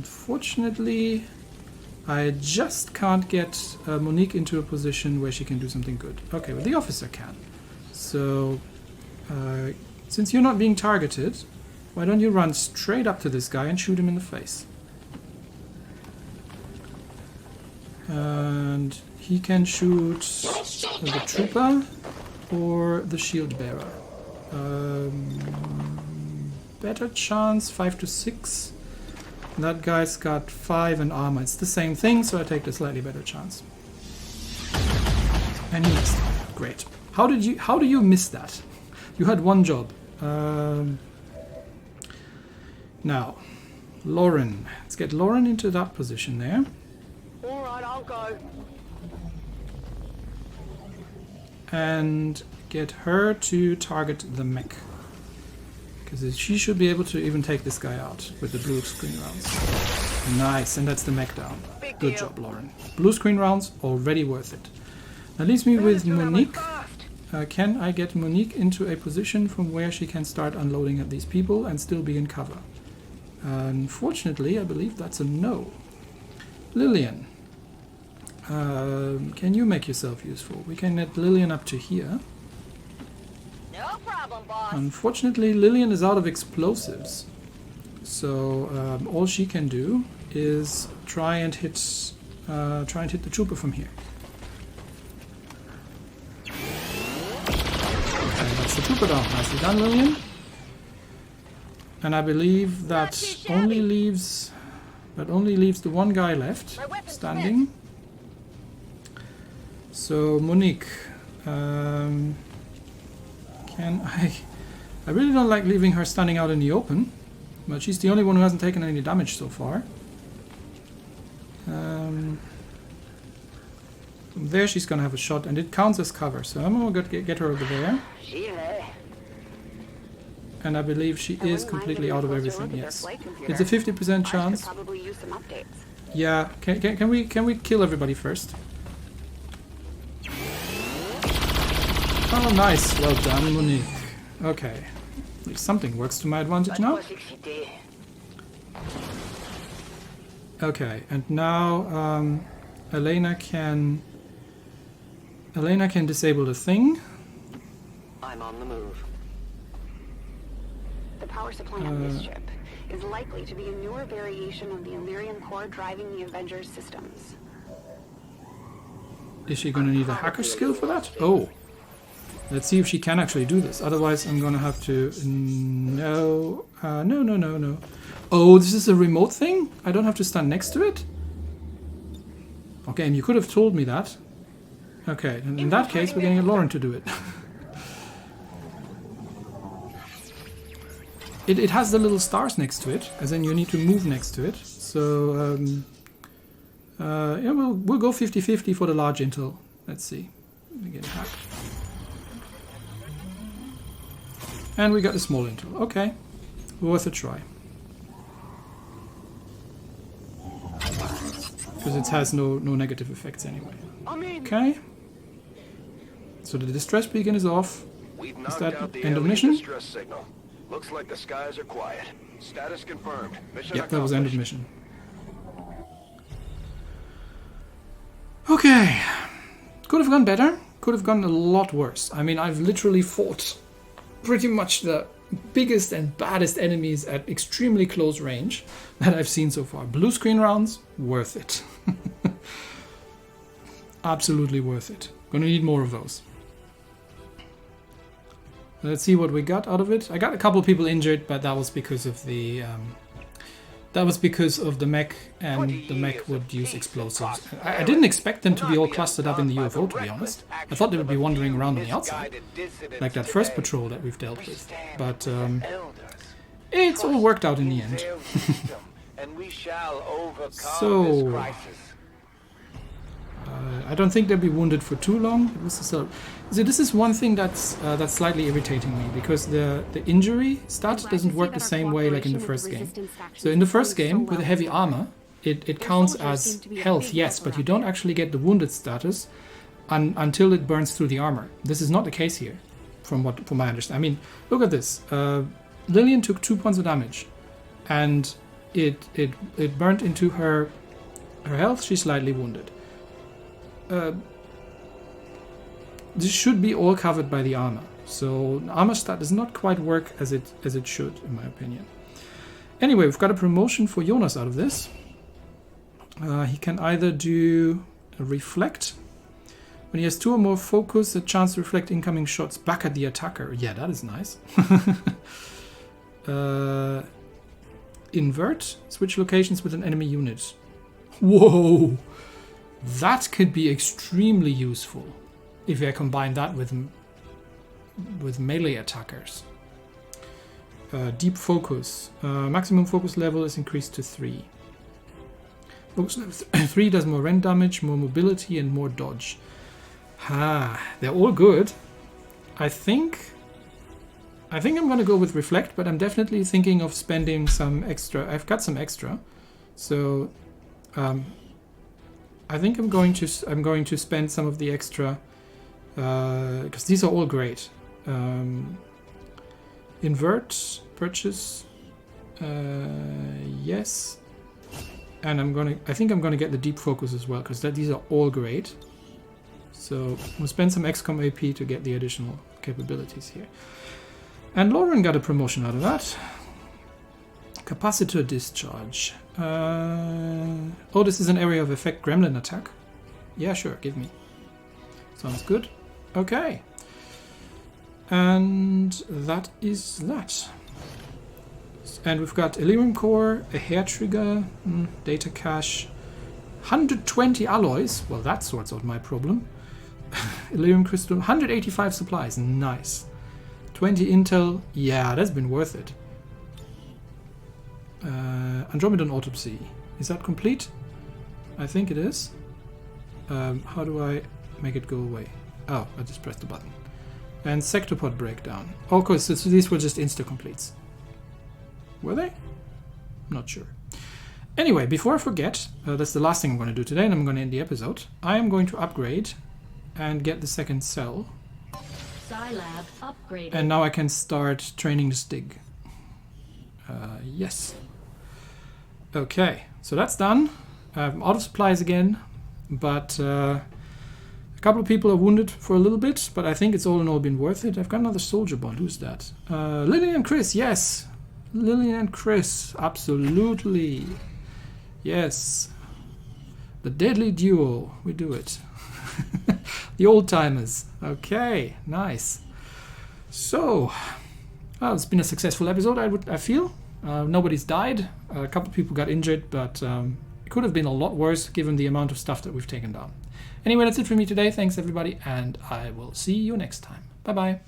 Fortunately, I just can't get Monique into a position where she can do something good. Okay, well, the officer can. So, since you're not being targeted, why don't you run straight up to this guy and shoot him in the face? And he can shoot the trooper or the shield bearer. Better chance, 5 to 6. That guy's got 5 in armor. It's the same thing, so I take the slightly better chance. And he missed. Great. How do you miss that? You had one job. Now, Lauren. Let's get Lauren into that position there. Alright, I'll go. And get her to target the mech. Because she should be able to even take this guy out with the blue screen rounds. Nice, and that's the mech down. Good job, Lauren. Blue screen rounds, already worth it. That leaves me with Monique. Can I get Monique into a position from where she can start unloading at these people and still be in cover? Unfortunately, I believe that's a no. Lillian. Can you make yourself useful? We can get Lillian up to here. No problem, boss. Unfortunately, Lillian is out of explosives, so all she can do is try and hit the trooper from here. Okay, that's the trooper down. Nicely done, Lillian. And I believe that only leaves the one guy left standing. So Monique. I really don't like leaving her standing out in the open, but she's the only one who hasn't taken any damage so far. From there she's gonna have a shot, and it counts as cover, so I'm gonna get her over there. And I believe she is completely out of everything, yes. It's a 50% chance. Yeah, can we kill everybody first? Oh, nice. Well done, Monique. Okay. At least something works to my advantage now. Okay, and now Elena can disable the thing. I'm on the move. The power supply on this ship is likely to be a newer variation of the Illyrian core driving the Avengers systems. Is she going to need a hacker skill for that? Oh. Let's see if she can actually do this. Otherwise, I'm gonna have to... No. No. Oh, this is a remote thing? I don't have to stand next to it? Okay, and you could have told me that. Okay, and in that case, we're gonna get Lauren to do it. It has the little stars next to it, as in you need to move next to it. So, yeah, we'll go 50-50 for the large intel. Let's see. Let me get hacked. And we got the small intel. Okay. Worth a try. Because it has no negative effects anyway. Okay. So the distress beacon is off. Is that end of mission? Signal. Looks like the skies are quiet. Status confirmed. Mission yep, that was end of mission. Okay. Could have gone better. Could have gone a lot worse. I mean, I've literally fought pretty much the biggest and baddest enemies at extremely close range that I've seen so far. Blue screen rounds, worth it. Absolutely worth it. Gonna need more of those. Let's see what we got out of it. I got a couple of people injured, but that was because of the mech, and the mech would use explosives. I didn't expect them to be all clustered up in the UFO, to be honest. I thought they would be wandering around on the outside, like that first patrol that we've dealt with. But it's all worked out in the end. So, I don't think they'll be wounded for too long. This is one thing that's slightly irritating me, because the injury stat doesn't work the same way like in the first game. So in the first game, with the heavy armor, it counts as health, yes, but you don't actually get the wounded status until it burns through the armor. This is not the case here, from my understanding. I mean, look at this. Lillian took 2 points of damage, and it burnt into her her health, she's slightly wounded. This should be all covered by the armor. So armor stat does not quite work as it should, in my opinion. Anyway, we've got a promotion for Jonas out of this. He can either do a reflect. When he has 2 or more focus, a chance to reflect incoming shots back at the attacker. Yeah, that is nice. Invert. Switch locations with an enemy unit. Whoa! That could be extremely useful if I combine that with melee attackers. Deep focus. Maximum focus level is increased to 3. Focus level 3 does more rend damage, more mobility, and more dodge. They're all good. I think I'm gonna go with reflect, but I'm definitely thinking of spending some extra. I've got some extra, so I think I'm going to spend some of the extra because these are all great. Invert, purchase, yes, and I think I'm gonna get the deep focus as well because these are all great. So we'll spend some XCOM AP to get the additional capabilities here. And Lauren got a promotion out of that. Capacitor discharge. Oh, this is an area of effect gremlin attack. Yeah, sure, give me. Sounds good. Okay. And that is that. And we've got Elerium core, a hair trigger, data cache, 120 alloys. Well, that sorts out my problem. Elerium crystal, 185 supplies. Nice. 20 intel. Yeah, that's been worth it. Andromedan autopsy. Is that complete? I think it is. How do I make it go away? Oh, I just pressed the button. And sectopod breakdown. Okay, so these were just insta-completes. Were they? Not sure. Anyway, before I forget, that's the last thing I'm going to do today, and I'm going to end the episode. I am going to upgrade and get the second cell. Scilab upgraded. And now I can start training the Stig. Yes. Okay, so that's done. I'm out of supplies again, but a couple of people are wounded for a little bit, but I think it's all in all been worth it. I've got another soldier bond. Who's that? Lillian and Chris, yes. Lillian and Chris, absolutely. Yes. The deadly duo. We do it. The old timers. Okay, nice. So, it's been a successful episode, I feel. Nobody's died. A couple of people got injured, but it could have been a lot worse given the amount of stuff that we've taken down. Anyway, that's it for me today. Thanks, everybody, and I will see you next time. Bye-bye.